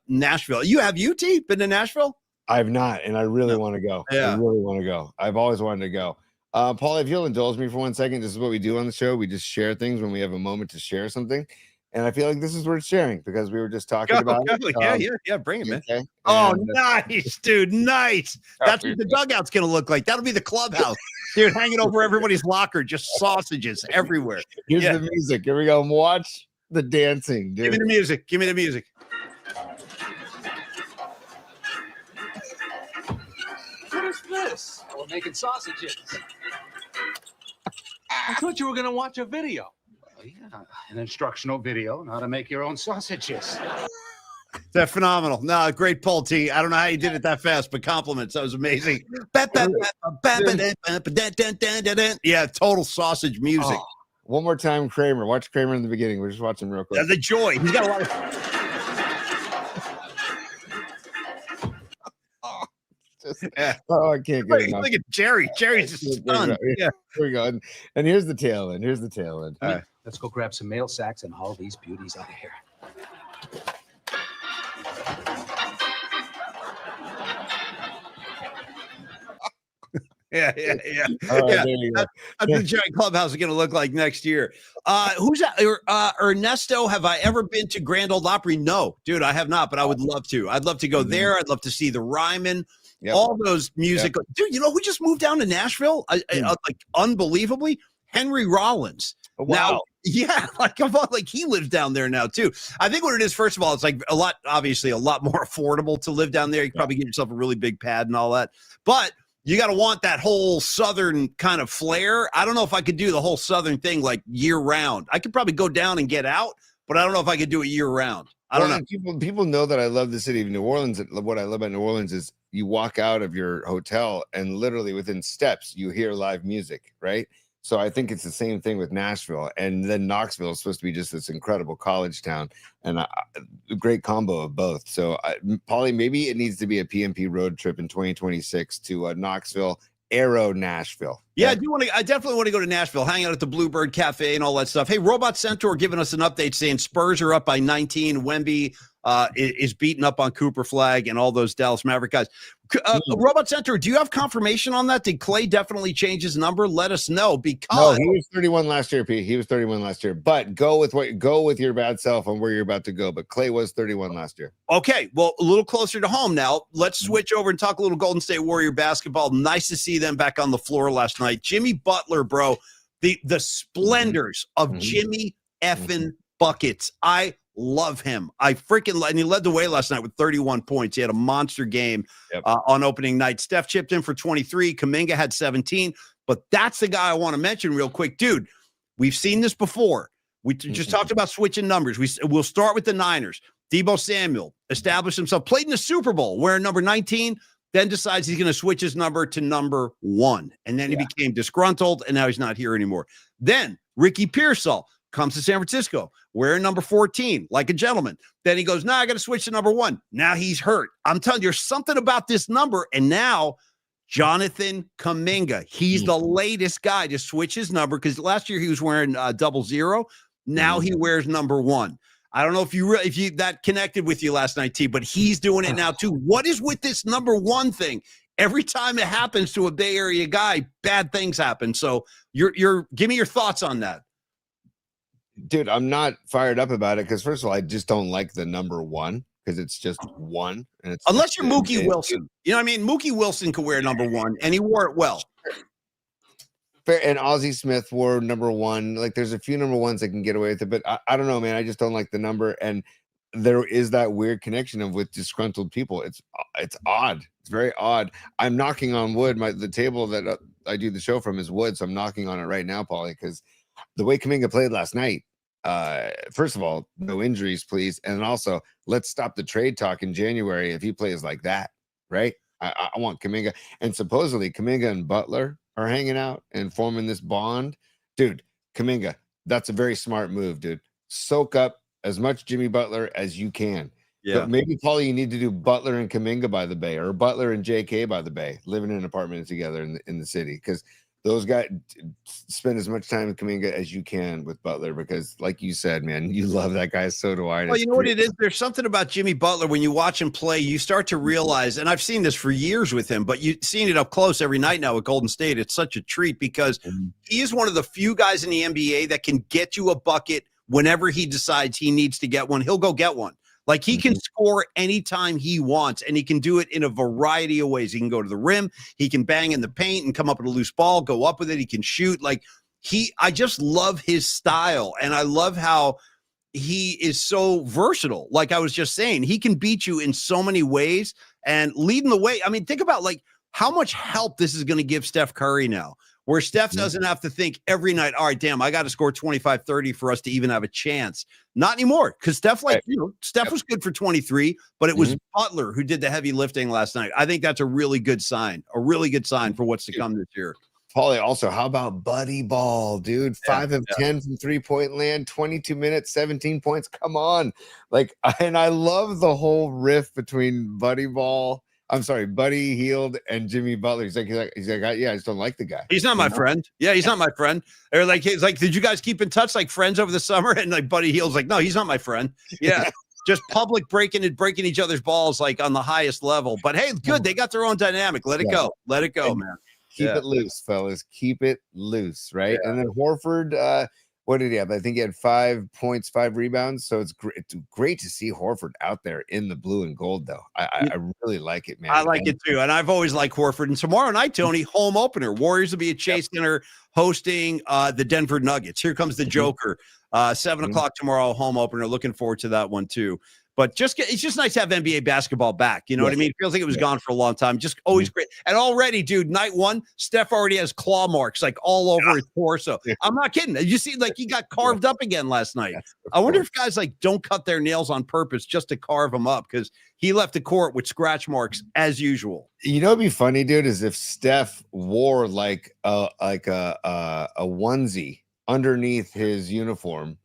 Nashville. You T been to Nashville? I've not, and I really want to go. Yeah. I really want to go. I've always wanted to go. Paul, if you'll indulge me for 1 second, this is what we do on the show. We just share things when we have a moment to share something. And I feel like this is worth sharing because we were just talking about it. Yeah, bring it, man. Okay. Oh, nice, dude, nice. That's what the dugout's going to look like. That'll be the clubhouse. Dude, hanging over everybody's locker, just sausages everywhere. Here's the music. Here we go. Watch the dancing, dude. Give me the music. Give me the music. What is this? We're making sausages. I thought you were going to watch a video. Yeah, an instructional video on how to make your own sausages. That's phenomenal. No, great pull, T. I don't know how you did it that fast, but compliments. That was amazing. Yeah, total sausage music. One more time, Kramer. Watch Kramer in the beginning. We're just watching real quick. The joy. He's got a lot of... Oh, I can't get enough. Look at Jerry. Jerry's just stunned. Yeah. Here we go. And here's the tail end. All right, let's go grab some mail sacks and haul these beauties out of here. Yeah. Right, That's what the giant clubhouse is going to look like next year. Who's that? Ernesto, have I ever been to Grand Ole Opry? No, dude, I have not, but I would love to. I'd love to go there. I'd love to see the Ryman. Yep. All those music. Yep. Dude, you know who just moved down to Nashville? Like unbelievably, Henry Rollins. Oh, wow. Now, yeah, like he lives down there now too. I think what it is, first of all, it's like obviously a lot more affordable to live down there. You can probably get yourself a really big pad and all that, but you got to want that whole Southern kind of flair. I don't know if I could do the whole Southern thing like year round. I could probably go down and get out, but I don't know if I could do it year round. I don't know. People know that I love the city of New Orleans. What I love about New Orleans is you walk out of your hotel and literally within steps you hear live music, right? So I think it's the same thing with Nashville. And then Knoxville is supposed to be just this incredible college town and a great combo of both. So Paulie, maybe it needs to be a PMP road trip in 2026 to Knoxville, Aero, Nashville. Yeah, I definitely want to go to Nashville, hang out at the Bluebird Cafe and all that stuff. Hey, Robot Centaur giving us an update saying Spurs are up by 19. Wemby is beating up on Cooper Flag and all those Dallas Maverick guys. Robot Centaur, do you have confirmation on that? Did Clay definitely change his number? Let us know, because he was 31 last year, Pete. He was 31 last year. But go with your bad self on where you're about to go. But Clay was 31 last year. Okay, well, a little closer to home now. Let's switch over and talk a little Golden State Warrior basketball. Nice to see them back on the floor last night. Jimmy Butler, bro, the splendors of Jimmy effing buckets. I love him. And he led the way last night with 31 points. He had a monster game on opening night. Steph chipped in for 23. Kuminga had 17. But that's the guy I want to mention real quick. Dude, we've seen this before. We just talked about switching numbers. We'll start with the Niners. Deebo Samuel established himself, played in the Super Bowl, wearing number 19. then decides he's going to switch his number to number 1. And then he became disgruntled, and now he's not here anymore. Then Ricky Pearsall comes to San Francisco wearing number 14, like a gentleman. Then he goes, I got to switch to number 1. Now he's hurt. I'm telling you, there's something about this number. And now Jonathan Kuminga, he's the latest guy to switch his number because last year he was wearing 00. Now he wears number 1. I don't know if you that connected with you last night, T, but he's doing it now too. What is with this number 1 thing? Every time it happens to a Bay Area guy, bad things happen. So give me your thoughts on that. Dude, I'm not fired up about it because first of all, I just don't like the number 1 because it's just 1. And it's unless you're Mookie Wilson. You know what I mean? Mookie Wilson could wear number 1, and he wore it well. Fair, and Ozzie Smith wore number 1. Like there's a few number 1s that can get away with it, but I don't know, man. I just don't like the number, and there is that weird connection of with disgruntled people. It's odd. It's very odd. I'm knocking on wood. The table that I do the show from is wood, so I'm knocking on it right now, Paulie, because the way Kuminga played last night. First of all, no injuries, please, and also let's stop the trade talk in January if he plays like that, right? I want Kuminga, and supposedly Kuminga and Butler are hanging out and forming this bond. Dude, Kuminga, that's a very smart move, dude. Soak up as much Jimmy Butler as you can. Yeah. But maybe, Paulie, you need to do Butler and Kuminga by the Bay, or Butler and JK by the Bay, living in an apartment together in the city, because those guys spend as much time with Kuminga as you can with Butler, because like you said, man, you love that guy. So do I. Well, you know what it is? There's something about Jimmy Butler. When you watch him play, you start to realize, and I've seen this for years with him, but you've seen it up close every night now with Golden State. It's such a treat because he is one of the few guys in the NBA that can get you a bucket whenever he decides he needs to get one. He'll go get one. Like he can score anytime he wants, and he can do it in a variety of ways. He can go to the rim, he can bang in the paint and come up with a loose ball, go up with it. He can shoot. I just love his style, and I love how he is so versatile. Like I was just saying, he can beat you in so many ways and leading the way. I mean, think about how much help this is going to give Steph Curry now, where Steph doesn't have to think every night, all right, damn, I got to score 25, 30 for us to even have a chance. Not anymore, because Steph, Steph was good for 23, but it was Butler who did the heavy lifting last night. I think that's a really good sign for what's to come this year. Paulie, also, how about Buddy Ball, dude? 5 of 10 from three-point land, 22 minutes, 17 points. Come on. And I love the whole riff between Buddy Hield and Jimmy Butler. He's like, I just don't like the guy. He's not my friend. Yeah, he's not my friend. Or he's like, did you guys keep in touch like friends over the summer? And Buddy Hield's like, no, he's not my friend. Yeah. Just public breaking each other's balls on the highest level. But hey, good. They got their own dynamic. Let it go. Let it go, man. Keep it loose, fellas. Keep it loose, right? Yeah. And then Horford, what did he have? I think he had 5 points, 5 rebounds. So it's great to see Horford out there in the blue and gold, though. I really like it, man. I like it too. And I've always liked Horford. And tomorrow night, Tony, home opener. Warriors will be at Chase Center hosting the Denver Nuggets. Here comes the Joker. 7 o'clock tomorrow, home opener. Looking forward to that one too. But it's just nice to have NBA basketball back. You know what I mean? It feels like it was gone for a long time. Just always great. And already, dude, night 1, Steph already has claw marks all over his torso. I'm not kidding. You see, he got carved up again last night. I wonder if guys don't cut their nails on purpose just to carve them up, because he left the court with scratch marks as usual. You know what'd be funny, dude, is if Steph wore a onesie underneath his uniform.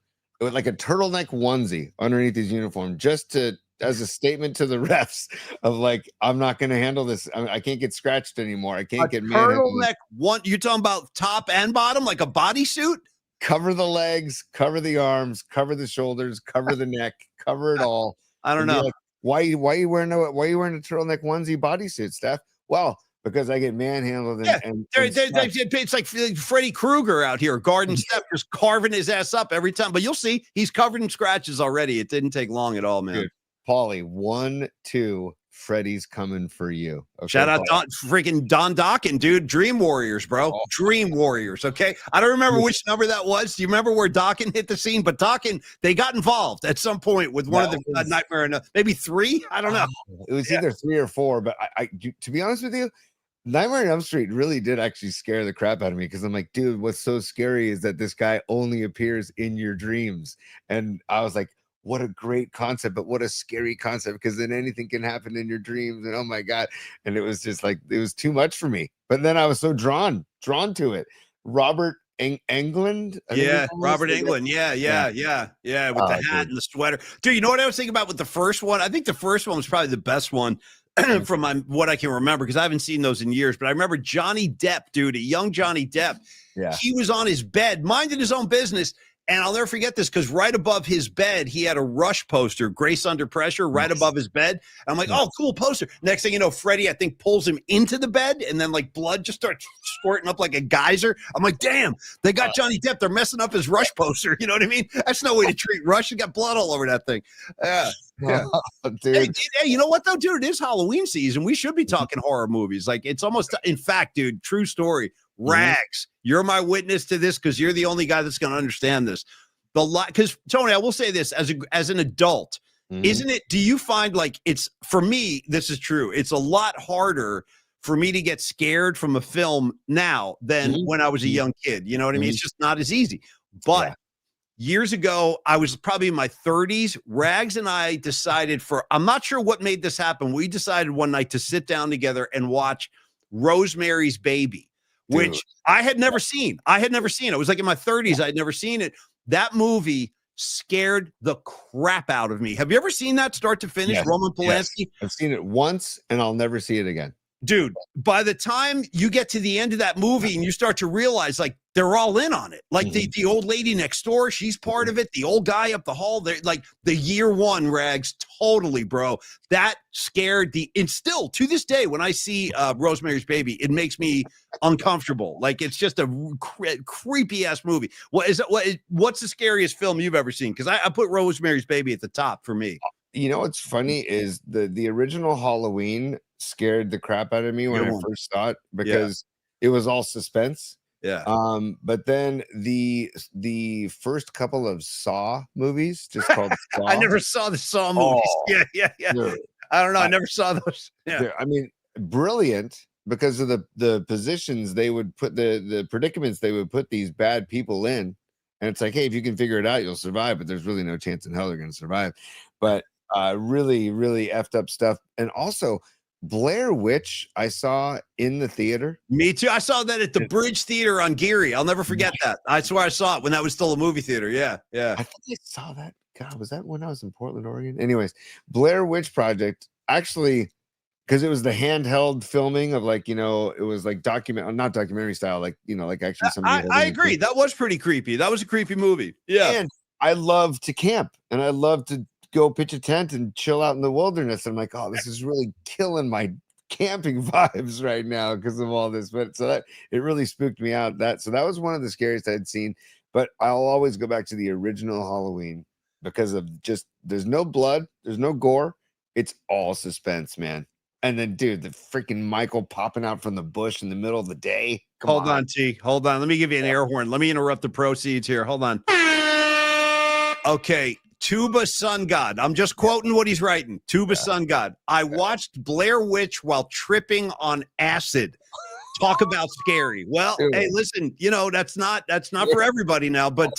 Like a turtleneck onesie underneath his uniform, just as a statement to the refs of I'm not going to handle this. I can't get scratched anymore. I can't get turtleneck one. You're talking about top and bottom, like a bodysuit. Cover the legs, cover the arms, cover the shoulders, cover the neck, cover it all. I don't know why you wearing a turtleneck onesie bodysuit, Steph? Well, because I get manhandled. It's like Freddy Krueger out here, guarding Steph, just carving his ass up every time. But you'll see, he's covered in scratches already. It didn't take long at all, man. Dude, Paulie, 1-2, Freddy's coming for you. Okay, shout out Don Dockin, dude. Dream Warriors, bro. Dream Warriors. Okay, I don't remember which number that was. Do you remember where Dockin hit the scene? But Dockin, they got involved at some point with one of the Nightmare, maybe 3. I don't know. It was either 3 or 4. But I, to be honest with you, Nightmare on Elm Street really did actually scare the crap out of me, because I'm like, dude, what's so scary is that this guy only appears in your dreams. And I was like, what a great concept, but what a scary concept, because then anything can happen in your dreams. And oh my God. And it was just like, it was too much for me. But then I was so drawn to it. Robert Englund. Yeah, Robert Englund. Yeah. With the hat and the sweater. Dude, you know what I was thinking about with the first one? I think the first one was probably the best one from what I can remember, because I haven't seen those in years. But I remember Johnny Depp, dude, a young Johnny Depp. Yeah. He was on his bed, minding his own business. And I'll never forget this, because right above his bed, he had a Rush poster, Grace Under Pressure, right above his bed. I'm like, oh, cool poster. Next thing you know, Freddie, I think, pulls him into the bed, and then like blood just starts squirting up like a geyser. I'm like, damn, they got Johnny Depp. They're messing up his Rush poster. You know what I mean? That's no way to treat Rush. You got blood all over that thing. Yeah. Dude. Hey, you know what though, dude? It is Halloween season. We should be talking horror movies. Like, it's almost, in fact, dude, true story. Rags, you're my witness to this, because you're the only guy that's going to understand this. Because Tony, I will say this as an adult, isn't it? Do you find like it's, for me, this is true. It's a lot harder for me to get scared from a film now than when I was a young kid. You know what I mean? It's just not as easy. But years ago, I was probably in my 30s. Rags and I decided I'm not sure what made this happen. We decided one night to sit down together and watch Rosemary's Baby, which I had never seen. It was like in my 30s. I had never seen it. That movie scared the crap out of me. Have you ever seen that start to finish? Yes. Roman Polanski? Yes. I've seen it once, and I'll never see it again. Dude, by the time you get to the end of that movie and you start to realize, like, they're all in on it. Like the old lady next door, she's part of it. The old guy up the hall, they're like the year one, Rags, totally, bro. That scared and still to this day, when I see Rosemary's Baby, it makes me uncomfortable. Like, it's just a creepy ass movie. What's the scariest film you've ever seen? Because I put Rosemary's Baby at the top for me. You know what's funny is the original Halloween scared the crap out of me when I first saw it, because it was all suspense. Yeah. But then the first couple of Saw movies, just called Saw. I never saw the Saw movies. Yeah. Dude, I don't know. I never saw those. Yeah. I mean, brilliant, because of the positions they would put, the predicaments they would put these bad people in. And it's like, hey, if you can figure it out, you'll survive. But there's really no chance in hell they're going to survive. But really, really effed up stuff. And also, Blair Witch, I saw in the theater. Me too. I saw that at the Bridge Theater on Geary. I'll never forget that. I swear I saw it when that was still a movie theater. Yeah. I think I saw that. God, was that when I was in Portland, Oregon? Anyways, Blair Witch Project, actually, because it was the handheld filming of, like, you know, it was like not documentary style, like, you know, like actually somebody. I agree. That was pretty creepy. That was a creepy movie. Yeah. And I love to camp, and I love to go pitch a tent and chill out in the wilderness. I'm like, oh, this is really killing my camping vibes right now because of all this. But so that it really spooked me out. That was one of the scariest I'd seen. But I'll always go back to the original Halloween, because of just, there's no blood, there's no gore, it's all suspense, man. And then, dude, the freaking Michael popping out from the bush in the middle of the day. Hold on, T. Hold on. Let me give you an air horn. Let me interrupt the proceeds here. Hold on. Okay. Tuba Sun God. I'm just quoting what he's writing. Tuba Sun God. I watched Blair Witch while tripping on acid. Talk about scary. Well, hey, listen, you know, that's not for everybody now, but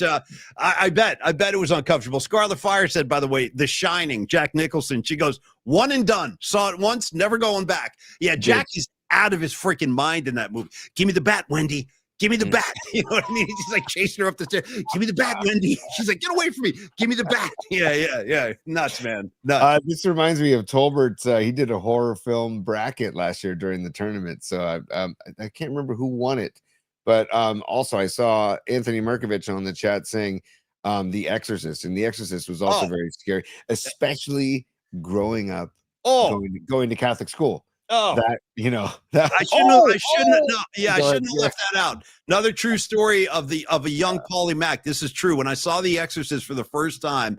I bet it was uncomfortable. Scarlet Fire said, by the way, The Shining, Jack Nicholson, she goes, one and done. Saw it once, never going back. Yeah, Jack is out of his freaking mind in that movie. Give me the bat, Wendy. Give me the bat. You know what I mean? He's like chasing her up the stairs. Give me the bat, Wendy. She's like, get away from me. Give me the bat. Yeah. Nuts, man. Nuts. This reminds me of Tolbert. He did a horror film bracket last year during the tournament. So I can't remember who won it. But also I saw Anthony Markovich on the chat saying The Exorcist. And The Exorcist was also very scary, especially growing up, going to Catholic school. That, you know, that I shouldn't have left that out. Another true story of a young Paulie Mack. This is true. When I saw The Exorcist for the first time,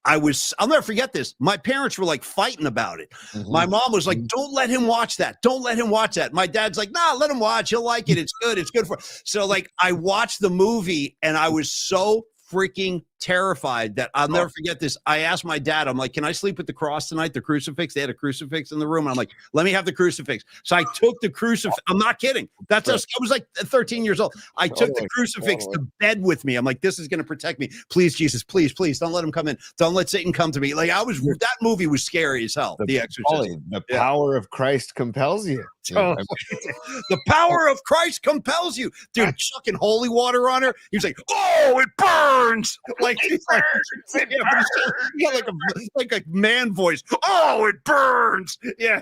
I'll never forget this. My parents were like fighting about it. My mom was like, don't let him watch that. Don't let him watch that. My dad's like, nah, let him watch. He'll like it. It's good. It's good for. So like, I watched the movie and I was so freaking terrified that I'll never forget this. I asked my dad, I'm like, can I sleep with the cross tonight? The crucifix. They had a crucifix in the room. I'm like, let me have the crucifix. So I took the crucifix. I'm not kidding. I was like 13 years old. I took the crucifix to bed with me. I'm like, this is going to protect me. Please, Jesus, please, please don't let him come in. Don't let Satan come to me. Like that movie was scary as hell. The Exorcist. The power of Christ compels you. The power of Christ compels you, dude. Chucking holy water on her. He was like, "Oh, it burns!" Like he got like a man voice. Oh, it burns! Yeah,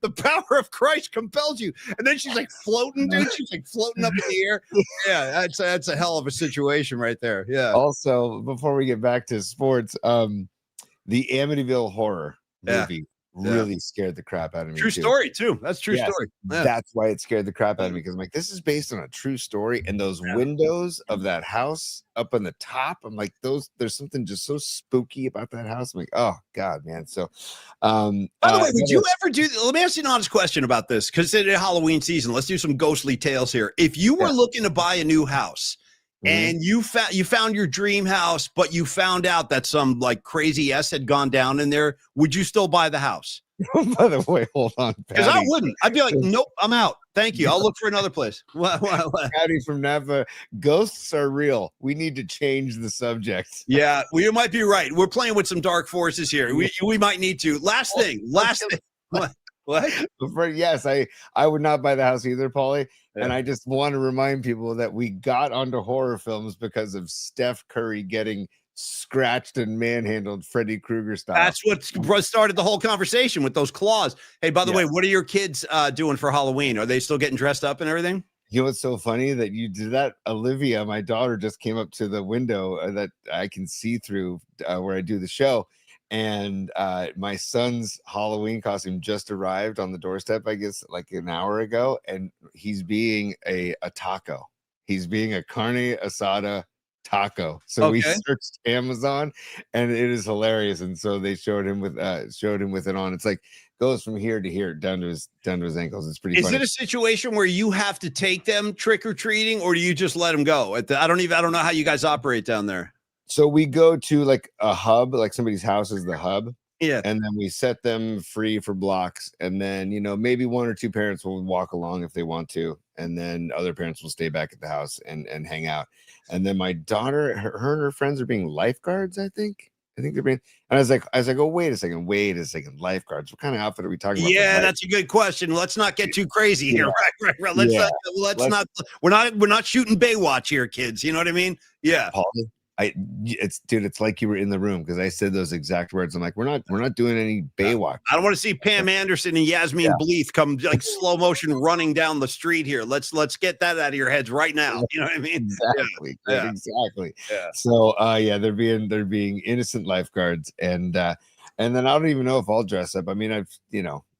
the power of Christ compels you. And then she's like floating, dude. She's like floating up in the air. Yeah, that's a hell of a situation right there. Yeah. Also, before we get back to sports, the Amityville Horror movie really scared the crap out of me. True story too. That's true story. Yeah. That's why it scared the crap out of me, because I'm like, this is based on a true story, and those windows of that house up on the top, I'm like, there's something just so spooky about that house. I'm like, oh god, man. So by the way, would you ever do, let me ask you an honest question about this, because it's Halloween season. Let's do some ghostly tales here. If you were looking to buy a new house, and you found your dream house, but you found out that some like crazy S had gone down in there, would you still buy the house? By the way, hold on, because I wouldn't. I'd be like, nope, I'm out. Thank you. I'll look for another place. What? Patty from Napa, ghosts are real. We need to change the subject. Yeah, well, you might be right. We're playing with some dark forces here. We might need to. Last thing. What? Yes, I would not buy the house either, Paulie. And I just want to remind people that we got onto horror films because of Steph Curry getting scratched and manhandled Freddy Krueger style. That's what started the whole conversation with those claws. Hey, by the way, what are your kids doing for Halloween? Are they still getting dressed up and everything? You know what's so funny that you did that? Olivia, my daughter, just came up to the window that I can see through where I do the show. And my son's Halloween costume just arrived on the doorstep, I guess, like an hour ago. And he's being a taco. He's being a carne asada taco. So we searched Amazon, and it is hilarious. And so they showed him with it on. It's like goes from here to here down to his ankles. It's pretty funny. Is it a situation where you have to take them trick-or-treating, or do you just let them go? I don't know how you guys operate down there. So we go to like a hub, like somebody's house is the hub. Yeah. And then we set them free for blocks. And then, maybe one or two parents will walk along if they want to. And then other parents will stay back at the house and hang out. And then my daughter, her and her friends are being lifeguards, I think they're being. And I was like, oh, wait a second, lifeguards. What kind of outfit are we talking about? Yeah, that's a good question. Let's not get too crazy here. Right. Let's not. We're not shooting Baywatch here, kids. You know what I mean? Yeah. Paulie, it's like you were in the room, because I said those exact words. I'm like, we're not doing any Baywatch. I don't want to see Pam Anderson and Yasmin Bleeth come like slow motion running down the street here. Let's get that out of your heads right now. You know what I mean? Exactly. Yeah. Exactly. Yeah. So they're being innocent lifeguards, and then I don't even know if I'll dress up. I mean,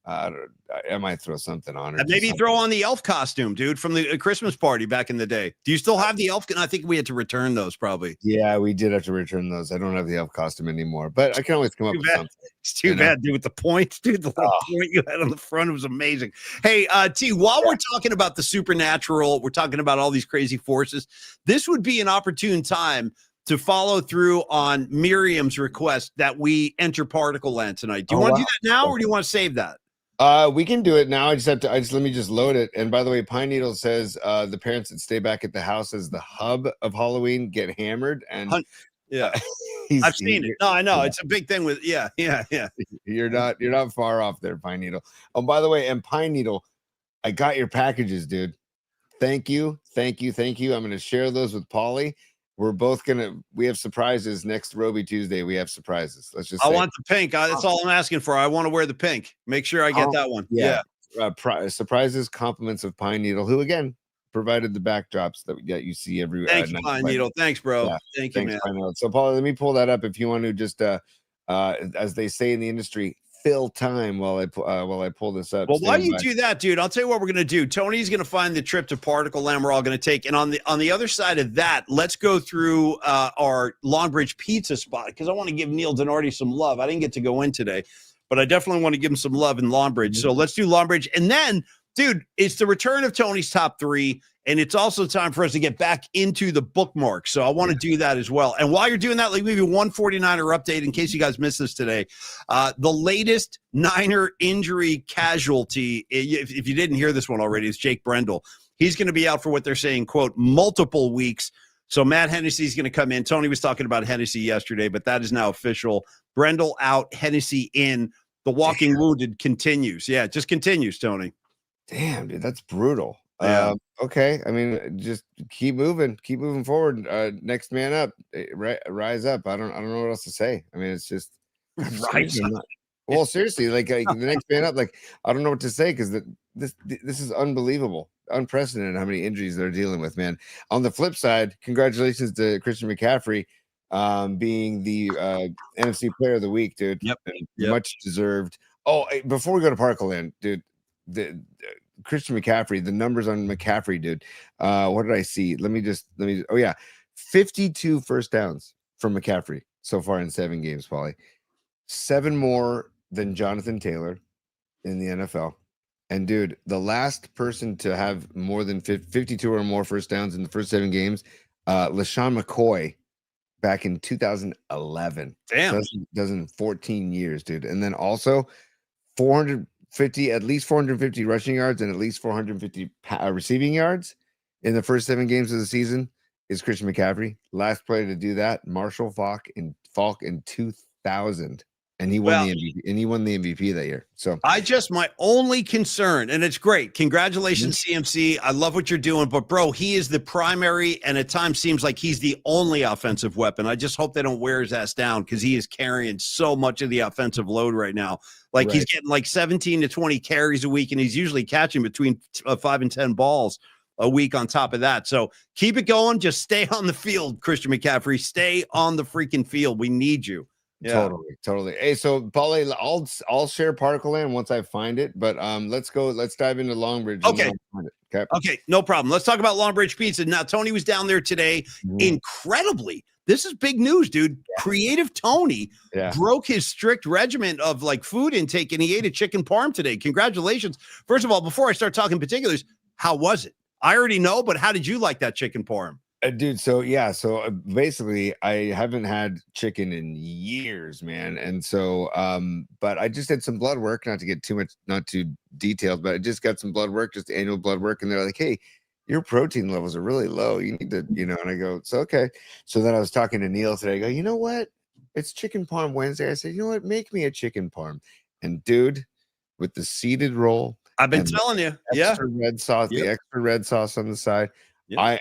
I might throw something on. And maybe throw on the elf costume, dude, from the Christmas party back in the day. Do you still have the elf? I think we had to return those probably. Yeah, we did have to return those. I don't have the elf costume anymore, but I can always come up with something. It's too bad, dude, with the points, dude. The little point you had on the front was amazing. Hey, T, while we're talking about the supernatural, we're talking about all these crazy forces. This would be an opportune time to follow through on Miriam's request that we enter Particle Land tonight. Do you want to do that now, or do you want to save that? We can do it now. Let me just load it. And by the way, Pine Needle says the parents that stay back at the house as the hub of Halloween get hammered. And I've seen it. No, I know it's a big thing with yeah. You're not far off there, Pine Needle. Oh, by the way, and Pine Needle, I got your packages, dude. Thank you. I'm going to share those with Paulie. We have surprises next Roby Tuesday. We have surprises. I want the pink. That's all I'm asking for. I want to wear the pink. Make sure I get that one. Yeah. Surprises, compliments of Pine Needle, who again provided the backdrops that you see every. Thanks, Pine Needle. Thanks, bro. Yeah. Thanks, man. Pine Needle. So, Paul, let me pull that up if you want to just, as they say in the industry, fill time while I pull this up. Well, why do you do that, dude? I'll tell you what we're gonna do. Tony's gonna find the trip to Particle Land we're all gonna take, and on the other side of that, let's go through our Longbridge pizza spot, because I want to give Neil Denardi some love. I didn't get to go in today, but I definitely want to give him some love in Longbridge. So let's do Longbridge, and then Dude, it's the return of Tony's top 3, and it's also time for us to get back into the bookmarks. So I want to do that as well. And while you're doing that, like maybe 149er update in case you guys missed this today. The latest Niner injury casualty, if you didn't hear this one already, is Jake Brendel. He's going to be out for what they're saying, quote, multiple weeks. So Matt Hennessy's going to come in. Tony was talking about Hennessy yesterday, but that is now official. Brendel out, Hennessy in. The walking wounded continues. Yeah, it just continues, Tony. Damn, dude, that's brutal. Yeah. Okay. I mean, just keep moving forward. Next man up, rise up. I don't know what else to say. I mean, it's just Rise up. well, seriously, like the next man up. Like, I don't know what to say because this is unbelievable, unprecedented how many injuries they're dealing with, man. On the flip side, congratulations to Christian McCaffrey being the NFC Player of the Week, dude. Yep. Much deserved. Oh, before we go to Parkland, dude. The Christian McCaffrey, the numbers on McCaffrey, dude. What did I see? Let me oh yeah, 52 first downs from McCaffrey so far in 7 games, Paulie. 7 more than Jonathan Taylor in the NFL. And dude, the last person to have more than 52 or more first downs in the first 7 games, LaShawn McCoy back in 2011. Damn. So that's 14 years, dude. And then also 450 rushing yards and at least 450 receiving yards in the first 7 games of the season is Christian McCaffrey. Last player to do that, Marshall Faulk in 2000, and he won the MVP. And he won the MVP that year. So my only concern, and it's great. Congratulations, CMC. I love what you're doing, but bro, he is the primary, and at times seems like he's the only offensive weapon. I just hope they don't wear his ass down because he is carrying so much of the offensive load right now. Like he's getting like 17 to 20 carries a week, and he's usually catching between 5 and 10 balls a week on top of that. So keep it going. Just stay on the field, Christian McCaffrey. Stay on the freaking field. We need you. Yeah. Totally. Hey, so Paulie, I'll share Particle Land once I find it, but let's dive into Longbridge. Okay. Okay, no problem. Let's talk about Longbridge Pizza. Now, Tony was down there today. Incredibly, this is big news, dude. Creative Tony broke his strict regimen of like food intake, and he ate a chicken parm today. Congratulations. First of all, before I start talking particulars, how was it? I already know, but how did you like that chicken parm? Dude, so basically I haven't had chicken in years, man. And so but I just did some blood work, not too detailed, but I just got some blood work, just annual blood work, and they're like, hey, your protein levels are really low, you need to, and I go, it's okay. So then I was talking to Neil today. I go, you know what, it's chicken parm Wednesday. I said, you know what, make me a chicken parm. And dude, with the seeded roll, I've been telling you, extra red sauce, the extra red sauce on the side, I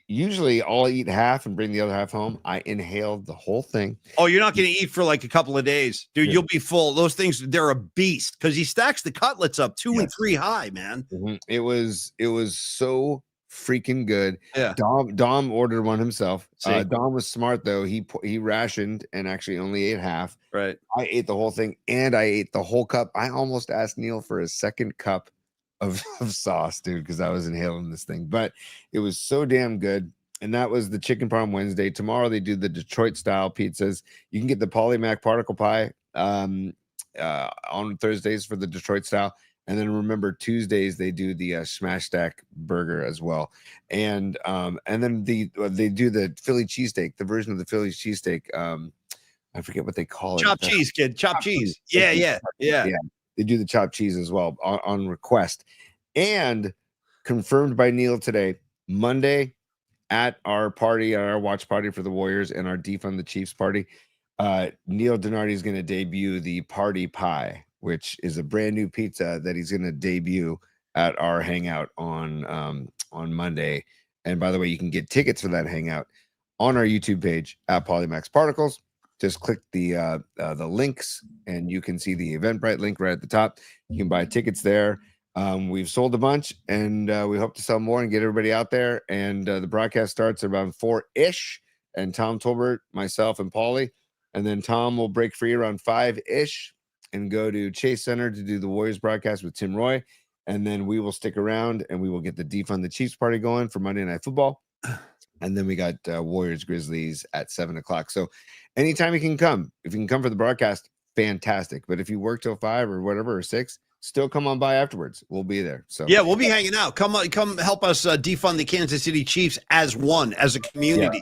usually I'll eat half and bring the other half home. I inhaled the whole thing. Oh, you're not going to eat for like a couple of days, dude. You'll be full. Those things, they're a beast because he stacks the cutlets up 2 and 3 high, man. It was so freaking good. Yeah. Dom ordered one himself. Dom was smart though. He rationed and actually only ate half. Right. I ate the whole thing and I ate the whole cup. I almost asked Neil for a second cup of sauce, dude, because I was inhaling this thing, but it was so damn good. And that was the chicken parm Wednesday. Tomorrow they do the Detroit style pizzas. You can get the Polymac particle pie on Thursdays for the Detroit style, and then remember Tuesdays they do the smash stack burger as well. And then they do the Philly cheesesteak, the version of the Philly cheesesteak. I forget what they call it. Chopped cheese, kid. Chopped cheese. Yeah. They do the chopped cheese as well on request. And confirmed by Neil today, Monday at our watch party for the Warriors and our Defund the Chiefs party, Neil Donardi is going to debut the party pie, which is a brand new pizza that he's going to debut at our hangout on Monday. And by the way, you can get tickets for that hangout on our YouTube page at Polymax Particles. Just click the links and you can see the Eventbrite link right at the top. You can buy tickets there. We've sold a bunch and we hope to sell more and get everybody out there. And the broadcast starts around 4-ish. And Tom Tolbert, myself, and Paulie. And then Tom will break free around 5-ish and go to Chase Center to do the Warriors broadcast with Tim Roy. And then we will stick around and we will get the Defund the Chiefs party going for Monday Night Football. And then we got Warriors Grizzlies at 7:00. So anytime you can come, if you can come for the broadcast, fantastic. But if you work till 5 or whatever, or 6, still come on by afterwards. We'll be there. So Yeah, we'll be hanging out. Come on, come help us defund the Kansas City Chiefs as a community.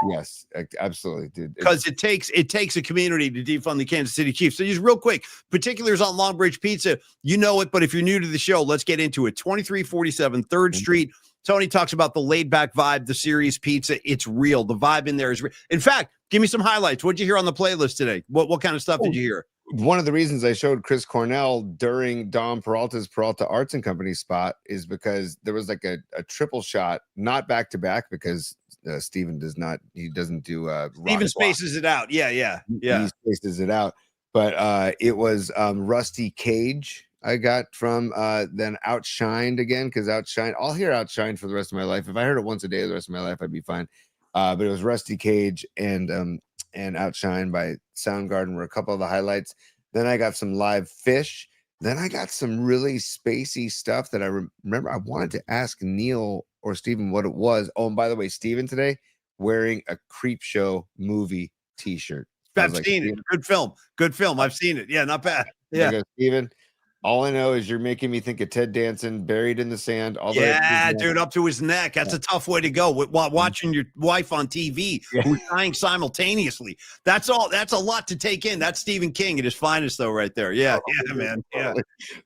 Yes, absolutely, dude. Because it takes a community to defund the Kansas City Chiefs. So just real quick, particulars on Longbridge Pizza. You know it, but if you're new to the show, let's get into it. 2347 3rd Street. Tony talks about the laid-back vibe, the serious pizza. It's real. The vibe in there is real. In fact, give me some highlights. What'd you hear on the playlist today? What kind of stuff did you hear? One of the reasons I showed Chris Cornell during Dom Peralta's Peralta Arts and Company spot is because there was like a triple shot, not back to back, because Steven doesn't do Steven spaces it out. Yeah. He spaces it out. But it was Rusty Cage I got from then Outshined again, because I'll hear Outshined for the rest of my life. If I heard it once a day the rest of my life, I'd be fine. But it was Rusty Cage and Outshined by Soundgarden were a couple of the highlights. Then I got some live Fish. Then I got some really spacey stuff that I remember. I wanted to ask Neil or Steven what it was. Oh, and by the way, Steven today wearing a Creep Show movie t-shirt. I've seen it. Good film. I've seen it. Yeah, not bad. Yeah. Steven, all I know is you're making me think of Ted Danson buried in the sand. Dude, up to his neck. That's a tough way to go while watching your wife on TV who's dying simultaneously. That's all. That's a lot to take in. That's Stephen King at his finest, though, right there. Yeah, man. Yeah.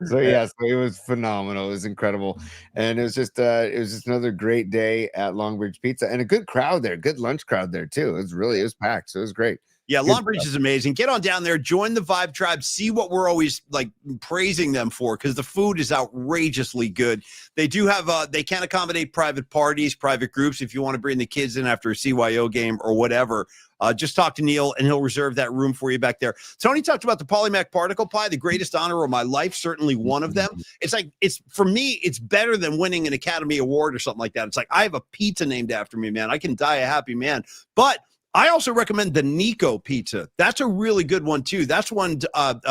So it was phenomenal. It was incredible, and it was just another great day at Longbridge Pizza, and a good crowd there, good lunch crowd there too. It was packed, so it was great. Yeah, Longbridge is amazing. Get on down there, join the Vibe Tribe, see what we're always like praising them for, because the food is outrageously good. They do have they can accommodate private parties, private groups. If you want to bring the kids in after a CYO game or whatever, just talk to Neil and he'll reserve that room for you back there. Tony talked about the Polymac particle pie, the greatest honor of my life, certainly one of them. It's for me, it's better than winning an Academy Award or something like that. It's like I have a pizza named after me, man. I can die a happy man. But I also recommend the Nico pizza. That's a really good one, too. That's one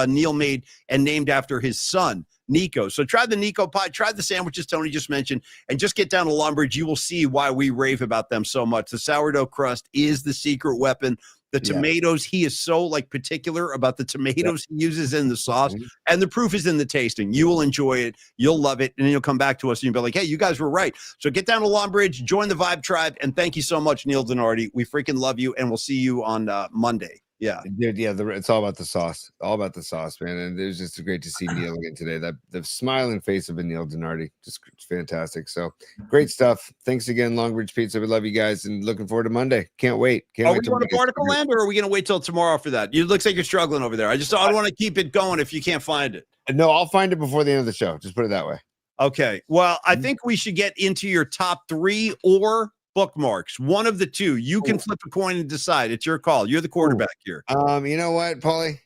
Neil made and named after his son, Nico. So try the Nico pie, try the sandwiches Tony just mentioned, and just get down to Longbridge. You will see why we rave about them so much. The sourdough crust is the secret weapon. The tomatoes, he is so particular about the tomatoes he uses in the sauce. And the proof is in the tasting. You will enjoy it. You'll love it. And then you'll come back to us and you'll be like, hey, you guys were right. So get down to Longbridge, join the Vibe Tribe. And thank you so much, Neil Donardi. We freaking love you. And we'll see you on Monday. Yeah. Dude, it's all about the sauce. All about the sauce, man. And it was just great to see Neil again today. The smiling face of a Neil Donardi, just fantastic. So great stuff. Thanks again, Longbridge Pizza. We love you guys and looking forward to Monday. Can't wait. Are we going to Particle Land, or are we going to wait till tomorrow for that? It looks like you're struggling over there. I don't want to keep it going if you can't find it. No, I'll find it before the end of the show. Just put it that way. Okay. Well, I think we should get into your top 3 or Bookmarks. One of the two. You can flip a coin and decide. It's your call. You're the quarterback here. You know what, Paulie?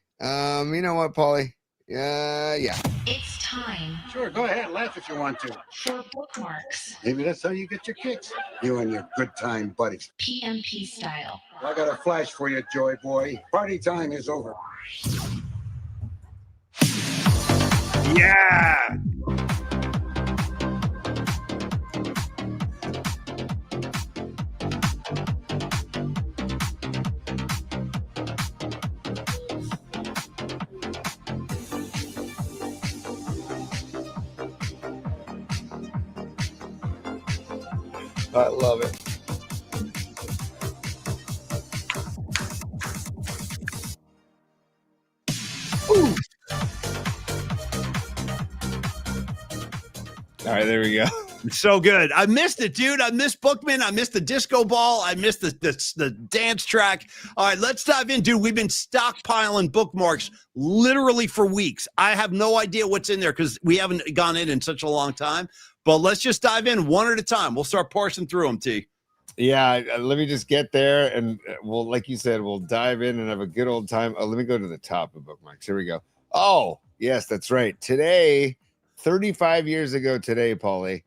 Yeah. It's time. Sure, go ahead, laugh if you want to. For Bookmarks. Maybe that's how you get your kicks. You and your good time buddies. PMP style. I got a flash for you, Joy Boy. Party time is over. Yeah. I love it. Ooh. All right, there we go. So good. I missed it, dude. I missed Bookman. I missed the disco ball. I missed the dance track. All right, let's dive in, dude. We've been stockpiling bookmarks literally for weeks. I have no idea what's in there because we haven't gone in such a long time. But let's just dive in one at a time. We'll start parsing through them, T. Yeah, let me just get there, and we'll, like you said, we'll dive in and have a good old time. Let me go to the top of bookmarks. Here we go. Oh, yes, that's right. Today, 35 years ago today, Paulie,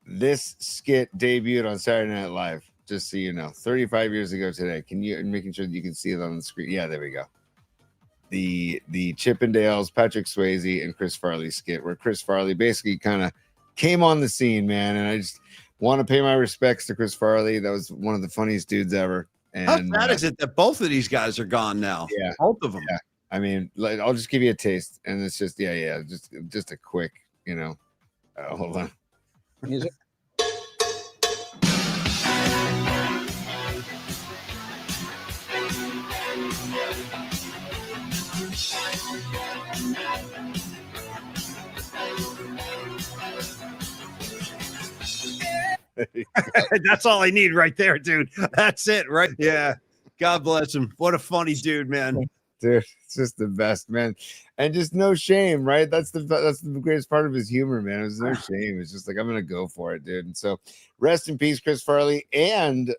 this skit debuted on Saturday Night Live. Just so you know, 35 years ago today. Making sure that you can see it on the screen. Yeah, there we go. The Chippendales, Patrick Swayze, and Chris Farley skit, where Chris Farley basically kind of came on the scene, man. And I just want to pay my respects to Chris Farley. That was one of the funniest dudes ever. And how sad is it that both of these guys are gone now? Yeah, both of them. I mean, like, I'll just give you a taste, and it's just just a quick, hold on. Music. That's all I need right there, dude. That's it, right? Yeah. God bless him. What a funny dude, man. Dude, it's just the best, man. And just no shame, right? That's the greatest part of his humor, man. There's no shame. It's just like, I'm gonna go for it, dude. And so rest in peace, Chris Farley and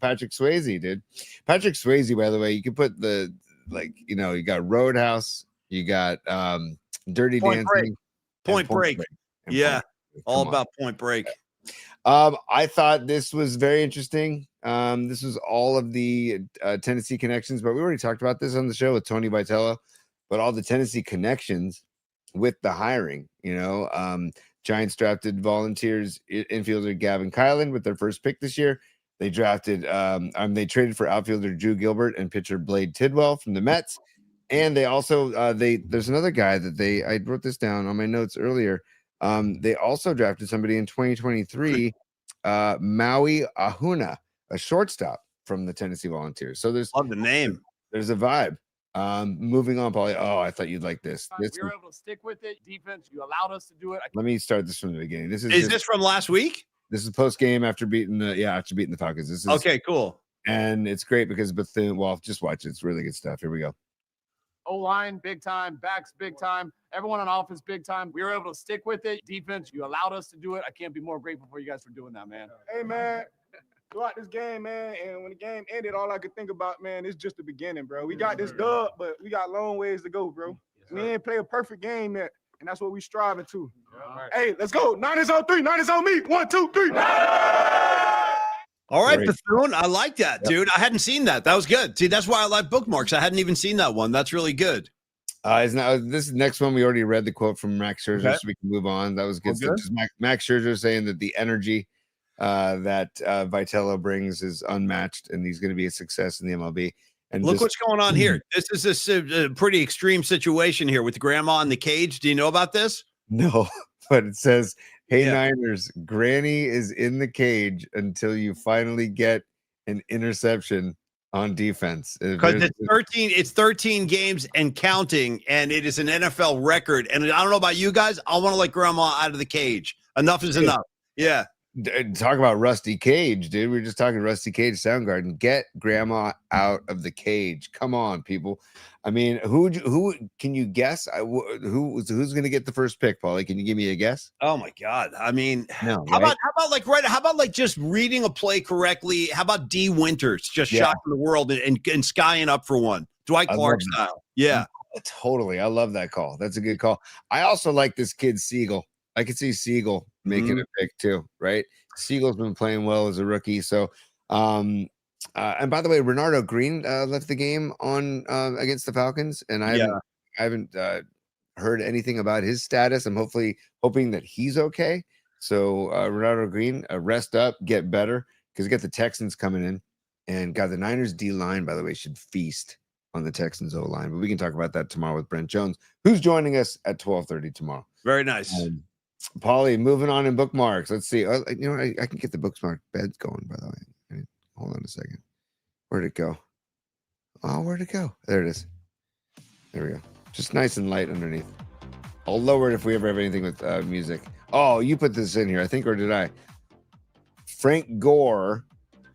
Patrick Swayze, dude. Patrick Swayze, by the way, you can put you got Roadhouse, you got Dirty Dancing, Point Break. Yeah. All about Point Break. I thought this was very interesting. This was all of the Tennessee connections, but we already talked about this on the show with Tony Vitello, but all the Tennessee connections with the hiring, Giants drafted Volunteers infielder Gavin Kylan with their first pick this year. They drafted, they traded for outfielder Drew Gilbert and pitcher Blade Tidwell from the Mets. And they also, there's another guy that I wrote this down on my notes earlier. They also drafted somebody in 2023, Maui Ahuna, a shortstop from the Tennessee Volunteers. So love the name. There's a vibe. Moving on, Paulie. Oh, I thought you'd like this. We were able to stick with it. Defense, you allowed us to do it. Let me start this from the beginning. Is this from last week? This is post game after beating the Falcons. This is okay, cool. And it's great because Bethune. Well, just watch it. It's really good stuff. Here we go. O-line, big time. Backs, big time. Everyone on offense, big time. We were able to stick with it. Defense, you allowed us to do it. I can't be more grateful for you guys for doing that, man. Hey, man. Throughout this game, man, and when the game ended, all I could think about, man, it's just the beginning, bro. We got this dub, but we got long ways to go, bro. We ain't play a perfect game yet, and that's what we striving to. Right. Hey, let's go. Niners on three. Niners on me. 1, 2, 3. All right, Great. Bethune. I like that, dude. I hadn't seen that. That was good. See, that's why I like Bookmarks. I hadn't even seen that one. That's really good. This next one, we already read the quote from Max Scherzer, Okay. so we can move on. That was good. Oh, good. Just Max Scherzer saying that the energy that Vitello brings is unmatched, and he's going to be a success in the MLB. And Look what's going on here. This is a pretty extreme situation here with the grandma in the cage. Do you know about this? No, but it says, "Hey Yeah. Niners, Granny is in the cage until you finally get an interception on defense." Because it's 13 games and counting, and it is an NFL record. And I don't know about you guys. I want to let grandma out of the cage. Enough is enough. Yeah. Talk about Rusty Cage, dude. We were just talking Rusty Cage Soundgarden. Get grandma out of the cage. Come on, people. I mean, who can you guess? Who's going to get the first pick, Paulie? Can you give me a guess? Oh my God. I mean, No. how Right? about just reading a play correctly? How about D Winters just shocking the world and skying up for one? Dwight I Clark love that. style. Yeah. Totally. I love that call. That's a good call. I also like this kid Siegel. I could see Siegel making a pick too, right? Siegel's been playing well as a rookie. So, and by the way, Renardo Green left the game on against the Falcons, and I haven't heard anything about his status. I'm hoping that he's okay. So, Renardo Green, rest up, get better, because you got the Texans coming in, and got the Niners D line, by the way, should feast on the Texans O line. But we can talk about that tomorrow with Brent Jones, who's joining us at 12:30 tomorrow. Very nice. Paulie, moving on in Bookmarks. Let's see. I can get the Bookmark beds going, by the way. Hold on a second. Where'd it go? Oh, where'd it go? There it is. There we go. Just nice and light underneath. I'll lower it if we ever have anything with music. Oh, you put this in here, I think, or did I? Frank Gore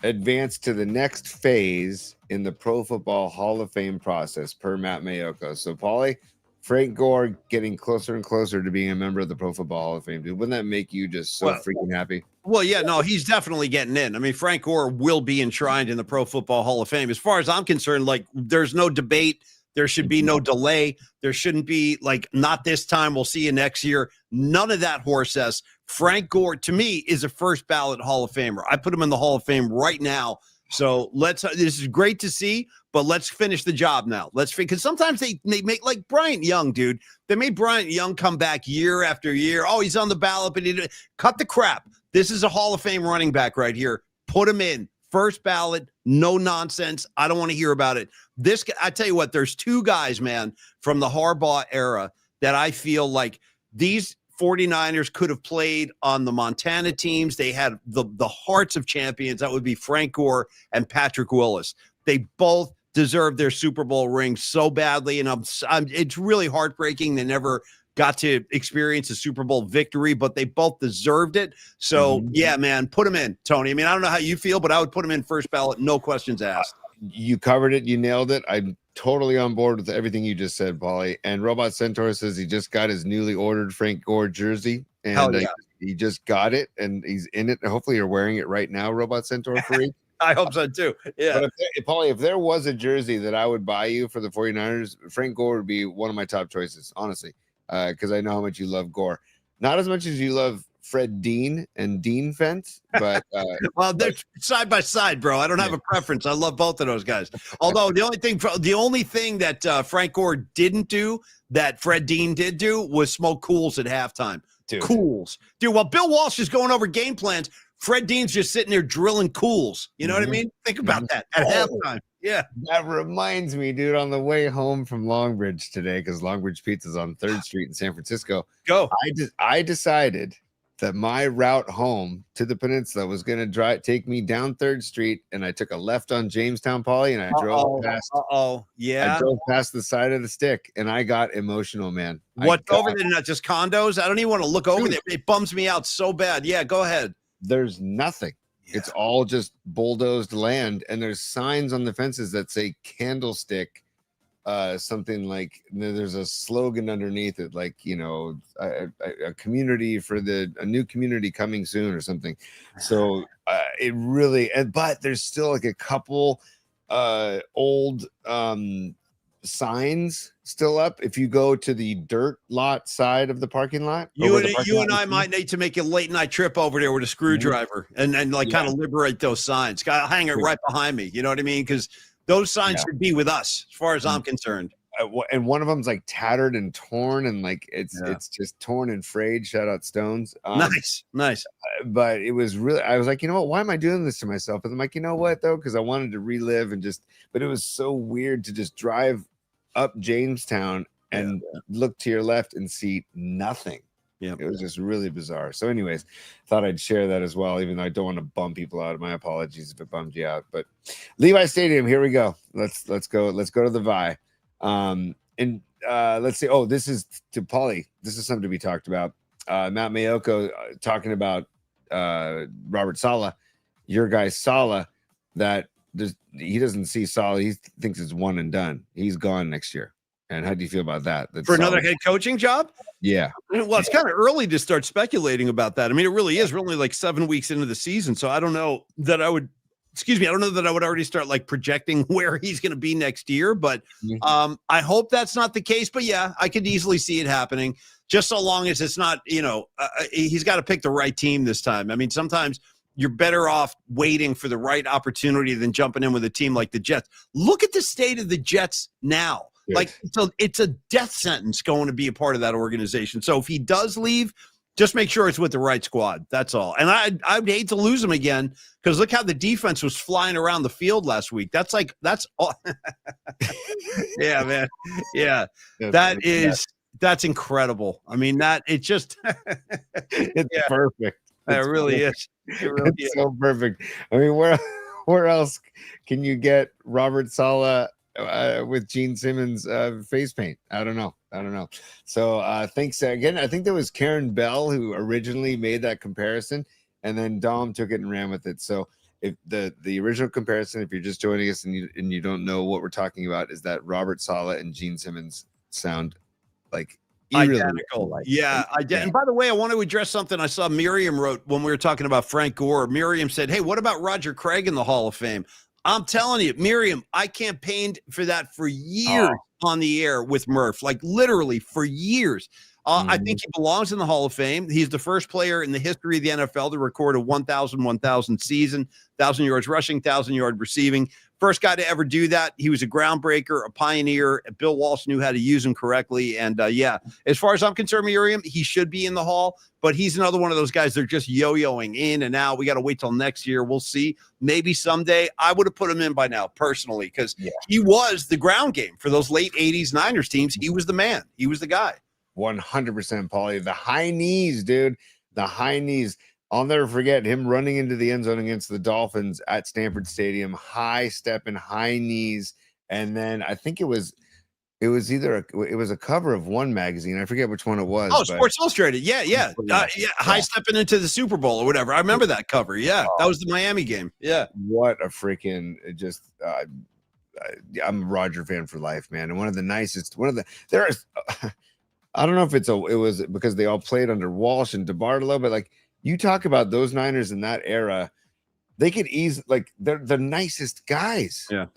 advanced to the next phase in the Pro Football Hall of Fame process, per Matt Mayoko. So, Paulie, Frank Gore getting closer and closer to being a member of the Pro Football Hall of Fame, dude. Wouldn't that make you just so freaking happy? Well, yeah, no, he's definitely getting in. I mean, Frank Gore will be enshrined in the Pro Football Hall of Fame. As far as I'm concerned, like, there's no debate. There should be no delay. There shouldn't be, like, not this time. We'll see you next year. None of that horse ass. Frank Gore, to me, is a first ballot Hall of Famer. I put him in the Hall of Fame right now. So this is great to see, but let's finish the job now. Because sometimes they make, like Bryant Young, dude. They made Bryant Young come back year after year. Oh, he's on the ballot, but cut the crap. This is a Hall of Fame running back right here. Put him in. First ballot, no nonsense. I don't want to hear about it. I tell you what, there's two guys, man, from the Harbaugh era that I feel like these 49ers could have played on the Montana teams. They had the hearts of champions. That would be Frank Gore and Patrick Willis. They both deserve their Super Bowl ring so badly, and it's really heartbreaking they never got to experience a Super Bowl victory, but they both deserved it. So, yeah, man, put them in, Tony. I mean, I don't know how you feel, but I would put them in first ballot, no questions asked. You covered it. You nailed it. I'm totally on board with everything you just said, Paulie. And Robot Centaur says he just got his newly ordered Frank Gore jersey, and he just got it, and he's in it. Hopefully you're wearing it right now, Robot Centaur Free. I hope so, too. Yeah. But Paulie, if there was a jersey that I would buy you for the 49ers, Frank Gore would be one of my top choices, honestly. Because I know how much you love Gore, not as much as you love Fred Dean and Dean Fence, but well, they're side by side, bro. I don't have a preference. I love both of those guys. Although the only thing that Frank Gore didn't do that Fred Dean did do was smoke Cools at halftime. Cools, dude. While Bill Walsh is going over game plans, Fred Dean's just sitting there drilling Cools. You know what I mean? Think about that at halftime. Yeah. That reminds me, dude, on the way home from Longbridge today, because Longbridge Pizza's on 3rd Street in San Francisco. I decided that my route home to the peninsula was going to take me down 3rd Street, and I took a left on Jamestown, Paulie, and I drove past. Yeah. I drove past the side of the stick, and I got emotional, man. What over there? Not just condos. I don't even want to look over there. It bums me out so bad. Yeah, go ahead. There's nothing. Yeah. It's all just bulldozed land, and there's signs on the fences that say Candlestick, something like there's a slogan underneath it, like, you know, a community for a new community coming soon or something. So it really, but there's still like a couple old signs still up. If you go to the dirt lot side of the parking lot, you and I might need to make a late night trip over there with a screwdriver and like kind of liberate those signs. Gotta hang it right behind me. You know what I mean? Because those signs should be with us, as far as I'm concerned. And one of them's like tattered and torn, and like it's just torn and frayed. Shout out Stones. Nice. But it was really, I was like, you know what? Why am I doing this to myself? And I'm like, you know what though? Because I wanted to relive and but it was so weird to just drive up Jamestown and look to your left and see nothing. Yeah, it was just really bizarre. So, anyways, thought I'd share that as well, even though I don't want to bum people out. My apologies if it bummed you out. But Levi Stadium, here we go. Let's go. Let's go to the Vi. Let's see. Oh, this is to Paulie. This is something to be talked about. Matt Mayoko talking about Robert Saleh, your guy Saleh, that he doesn't see Saleh. He thinks it's one and done. He's gone next year. And how do you feel about that? For another head coaching job? Yeah. Well, it's kind of early to start speculating about that. I mean, it really is. We're only like 7 weeks into the season. So I don't know that I would already start like projecting where he's going to be next year. But I hope that's not the case. But yeah, I could easily see it happening, just so long as it's not, he's got to pick the right team this time. I mean, sometimes you're better off waiting for the right opportunity than jumping in with a team like the Jets. Look at the state of the Jets now. Like, so it's a death sentence going to be a part of that organization. So if he does leave, just make sure it's with the right squad. That's all. And I'd hate to lose him again, because look how the defense was flying around the field last week. That's all. Yeah, man. Yeah. That's incredible. I mean, it's just it's perfect. It really is. It's so perfect. I mean, where else can you get Robert Saleh with Gene Simmons face paint? I don't know. So thanks again. I think there was Karen Bell who originally made that comparison, and then Dom took it and ran with it. So if the original comparison, if you're just joining us and you don't know what we're talking about, is that Robert Saleh and Gene Simmons sound like identical. Yeah, and by the way, I want to address something I saw Miriam wrote when we were talking about Frank Gore. Miriam said, "Hey, what about Roger Craig in the Hall of Fame?" I'm telling you, Miriam, I campaigned for that for years on the air with Murph, like literally for years. I think he belongs in the Hall of Fame. He's the first player in the history of the NFL to record a 1,000 season, 1,000 yards rushing, 1,000 yard receiving, First guy to ever do that. He was a groundbreaker, a pioneer. Bill Walsh knew how to use him correctly. And yeah, as far as I'm concerned, Miriam, he should be in the Hall, but he's another one of those guys. They're just yo-yoing in and out. We got to wait till next year. We'll see. Maybe someday. I would have put him in by now personally, because he was the ground game for those late 80s Niners teams. He was the man. He was the guy. 100%, Paulie. The high knees, dude. The high knees. I'll never forget him running into the end zone against the Dolphins at Stanford Stadium, high step and high knees. And then I think it was a cover of one magazine. I forget which one it was. Oh, Sports Illustrated. Yeah. High stepping into the Super Bowl or whatever. I remember that cover. Yeah. That was the Miami game. Yeah. What a freaking I'm a Roger fan for life, man. And one of the nicest, I don't know if it was because they all played under Walsh and DeBartolo, but like, you talk about those Niners in that era, they could they're the nicest guys. Yeah.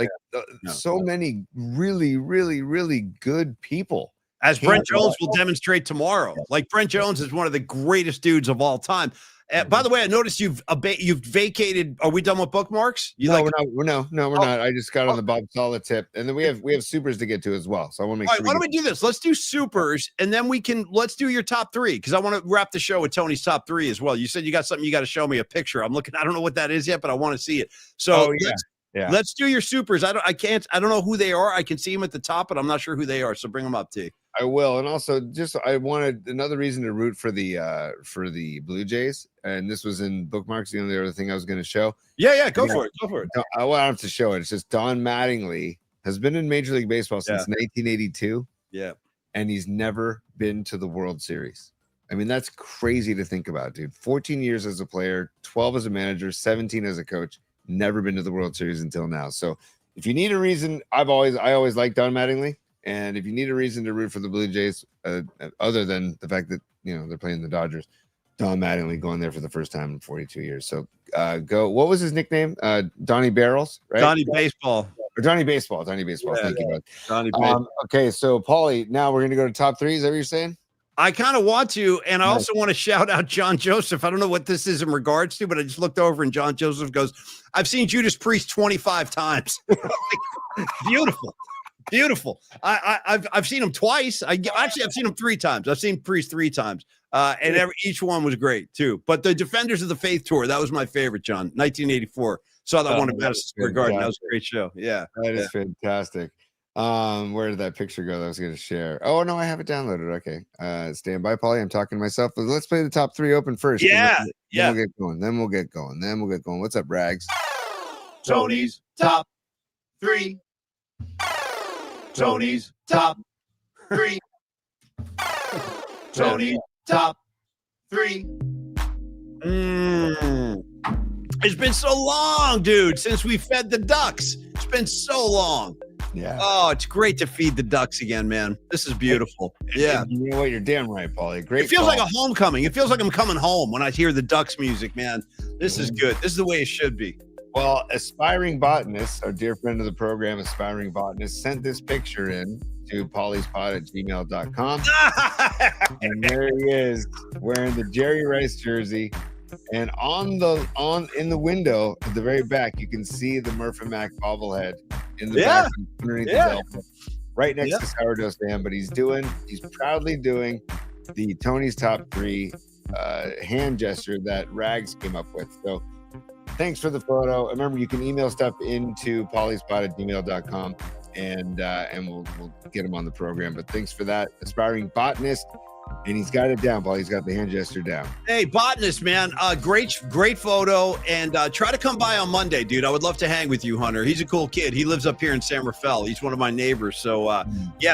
So many really, really, really good people. As Brent Jones will demonstrate tomorrow. Like, Brent Jones is one of the greatest dudes of all time. By the way, I noticed you've vacated. Are we done with bookmarks? We're not. I just got on the Bob Sala tip, and then we have supers to get to as well. So I want to make sure. Why don't we do this? Let's do supers, and then let's do your top three, because I want to wrap the show with Tony's top three as well. You said you got something you got to show me a picture. I'm looking. I don't know what that is yet, but I want to see it. So let's do your supers. I don't know who they are. I can see them at the top, but I'm not sure who they are. So bring them up, T. I will. And also, I wanted another reason to root for the Blue Jays. And this was in Bookmarks, the only other thing I was going to show. Yeah, go for it. I don't have to show it. It's just Don Mattingly has been in Major League Baseball since 1982. Yeah. And he's never been to the World Series. I mean, that's crazy to think about, dude. 14 years as a player, 12 as a manager, 17 as a coach, never been to the World Series until now. So if you need a reason, I always liked Don Mattingly. And if you need a reason to root for the Blue Jays, other than the fact that, they're playing the Dodgers, Don Mattingly going there for the first time in 42 years. So go. What was his nickname? Donnie Barrels, right? Donnie Baseball. Or Donnie Baseball. Donnie Baseball. Thank you, bud. Donnie Baseball. Okay, so Paulie, now we're going to go to top three. Is that what you're saying? I kind of want to, and I also want to shout out John Joseph. I don't know what this is in regards to, but I just looked over and John Joseph goes, "I've seen Judas Priest 25 times." Beautiful. I've seen him twice. I've seen him 3 times. I've seen Priest 3 times, and each one was great too. But the Defenders of the Faith tour, that was my favorite, John. 1984. Saw that one at Madison Square Garden. That was a great show. Yeah, that is fantastic. Where did that picture go that I was going to share? Oh no, I have it downloaded. Okay, stand by, Paulie. I'm talking to myself. But let's play the top 3 open first. Then we'll get going. What's up, Rags? Tony's top 3. Tony's top 3. Tony's top 3. It's been so long, dude, since we fed the ducks. It's been so long. Yeah. Oh, it's great to feed the ducks again, man. This is beautiful. Yeah. You know what? You're damn right, Paulie. Great. It feels like a homecoming. It feels like I'm coming home when I hear the ducks music, man. This is good. This is the way it should be. Well, Aspiring Botanist, our dear friend of the program, Aspiring Botanist, sent this picture in to paulyspot@gmail.com. And there he is wearing the Jerry Rice jersey. And in the window at the very back, you can see the Murph and Mac bobblehead in the back underneath his elbow, right next to Sourdough Sam. But he's proudly doing the Tony's top 3 hand gesture that Rags came up with. So thanks for the photo. Remember, you can email stuff into paulyspot@gmail.com and we'll get him on the program. But thanks for that, Aspiring Botanist. And he's got it down, Paul. He's got the hand gesture down. Hey, Botanist, man. Great photo. And try to come by on Monday, dude. I would love to hang with you, Hunter. He's a cool kid. He lives up here in San Rafael. He's one of my neighbors. So,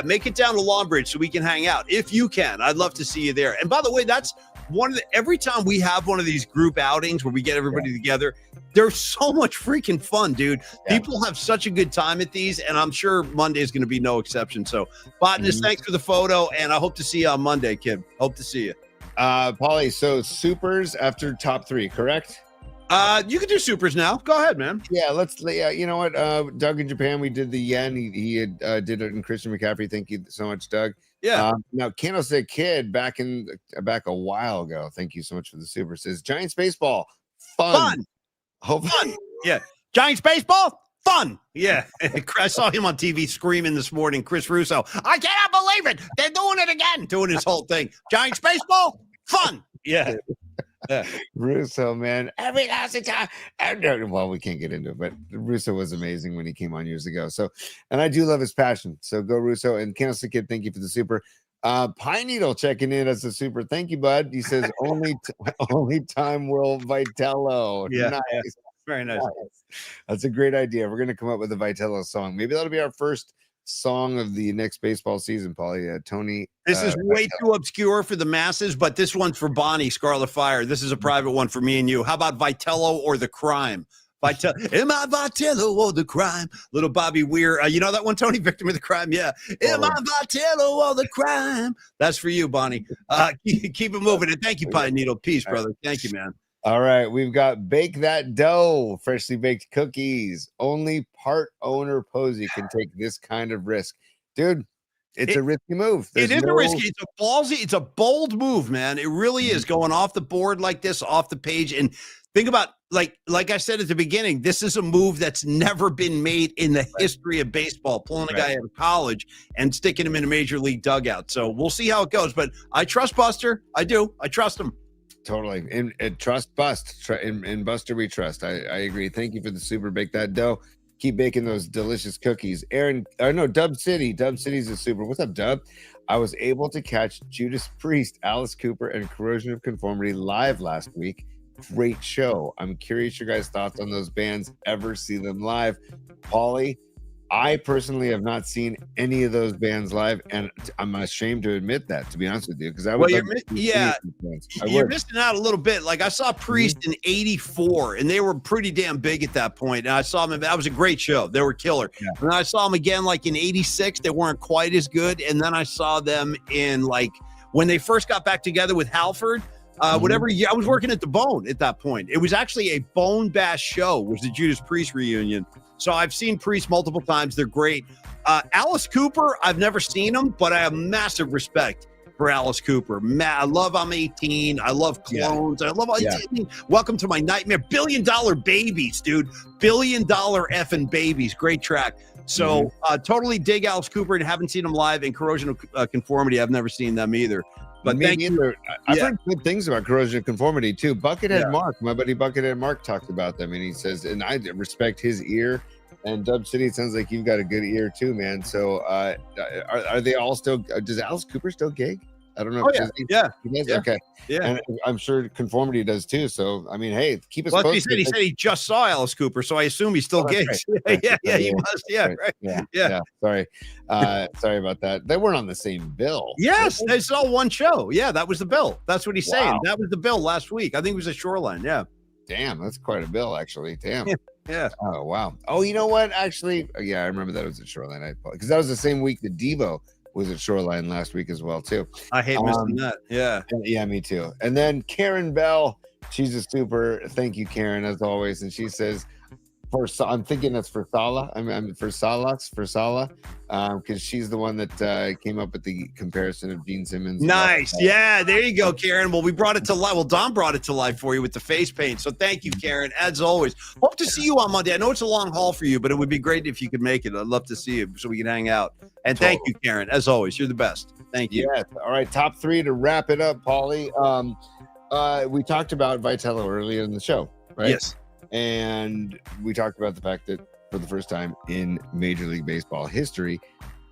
make it down to Long Bridge so we can hang out. If you can, I'd love to see you there. And by the way, that's every time we have one of these group outings where we get everybody together, they're so much freaking fun, dude. People have such a good time at these, and I'm sure Monday is going to be no exception. So, Botanist, thanks for the photo, and I hope to see you on Monday, kid. Hope to see you. Paulie, so supers after top 3, correct? You can do supers now. Go ahead, man. Yeah, you know what? Doug in Japan, we did the yen. He did it in Christian McCaffrey. Thank you so much, Doug. Yeah. Now, Candlestick Kid back a while ago. Thank you so much for the super. Says Giants baseball. Fun. Fun. Yeah. Giants baseball. Fun. Yeah. I saw him on TV screaming this morning, Chris Russo. I cannot believe it. They're doing it again. Doing his whole thing. Giants baseball, fun. Yeah. Russo, man, every last time. Well, we can't get into it, but Russo was amazing when he came on years ago. So, and I do love his passion. So go Russo. And Candlestick Kid, thank you for the super. Pine Needle checking in as a super. Thank you, bud. He says only time will Vitello. Yeah. Nice. Very nice. That's a great idea. We're gonna come up with a Vitello song. Maybe that'll be our first song of the next baseball season, Paulie. Tony. This is way too obscure for the masses, but this one's for Bonnie, Scarlet Fire. This is a private one for me and you. How about Vitello or the Crime? Am I Vitello or the Crime? Little Bobby Weir. You know that one, Tony? Victim of the Crime? Yeah. Am I Vitello or the Crime? That's for you, Bonnie. Keep it moving. And thank you, Pine Needle. Peace, brother. Thank you, man. All right, we've got Bake That Dough, freshly baked cookies. Only part owner Posey can take this kind of risk. Dude, it's a risky move. It is a risky. It's a ballsy. It's a bold move, man. It really is going off the board like this, off the page. And think about, like I said at the beginning, this is a move that's never been made in the history of baseball, pulling a guy out of college and sticking him in a major league dugout. So we'll see how it goes. But I trust Buster. I do. I trust him. Totally. And trust Bust. In Buster, we trust. I agree. Thank you for the super. Bake That Dough. Keep baking those delicious cookies. Dub City. Dub City's a super. What's up, Dub? I was able to catch Judas Priest, Alice Cooper, and Corrosion of Conformity live last week. Great show. I'm curious your guys' thoughts on those bands. Ever see them live? Paulie, I personally have not seen any of those bands live, and I'm ashamed to admit that, to be honest with you, because I would. You're missing out a little bit. Like I saw Priest in '84, and they were pretty damn big at that point. And I saw them. That was a great show. They were killer. Yeah. And I saw them again, like in '86. They weren't quite as good. And then I saw them in like when they first got back together with Halford. Whatever year I was working at the Bone at that point. It was actually a Bone Bash show. Was the Judas Priest reunion. So I've seen Priest multiple times. They're great. Alice Cooper, I've never seen him, but I have massive respect for Alice Cooper. I love I'm 18. I love Clones. I love Welcome to My Nightmare. $1 Billion Babies, dude. $1 billion effing babies. Great track. So totally dig Alice Cooper and haven't seen him live. And Corrosion of Conformity, I've never seen them either. But thank you. I've heard good things about Corrosion of Conformity too. Buckethead Mark, my buddy Buckethead Mark talked about them, and he says, and I respect his ear. And Dub City, it sounds like you've got a good ear too, man. So are they all still? Does Alice Cooper still gig? I don't know. Oh, yeah. He does? Okay. Yeah. And I'm sure Conformity does too. So, I mean, hey, keep us posted. He said he just saw Alice Cooper, so I assume he still gigs. Right. Yeah, he must. Yeah, right. Yeah. Sorry. Sorry about that. They weren't on the same bill. Yes, they saw one show. Yeah, that was the bill. That's what he's saying. That was the bill last week. I think it was a Shoreline. Yeah. Damn, that's quite a bill, actually. Damn. Yeah. Oh, wow. Oh, you know what? Actually, yeah, I remember that it was at Shoreline. Because that was the same week that Devo was at Shoreline last week as well, too. I hate missing that. Yeah. Yeah, me too. And then Karen Bell, she's a super. Thank you, Karen, as always. And she says, I'm thinking that's for Sala. For Sala, because she's the one that came up with the comparison of Gene Simmons. Nice. Yeah, there you go, Karen. Well, we brought it to life. Well, Don brought it to life for you with the face paint. So thank you, Karen, as always. Hope to see you on Monday. I know it's a long haul for you, but it would be great if you could make it. I'd love to see you so we can hang out. And thank you, Karen, as always. You're the best. Thank you. Yes. All right, top three to wrap it up, Paulie. We talked about Vitello earlier in the show, right? Yes. And we talked about the fact that for the first time in Major League Baseball history,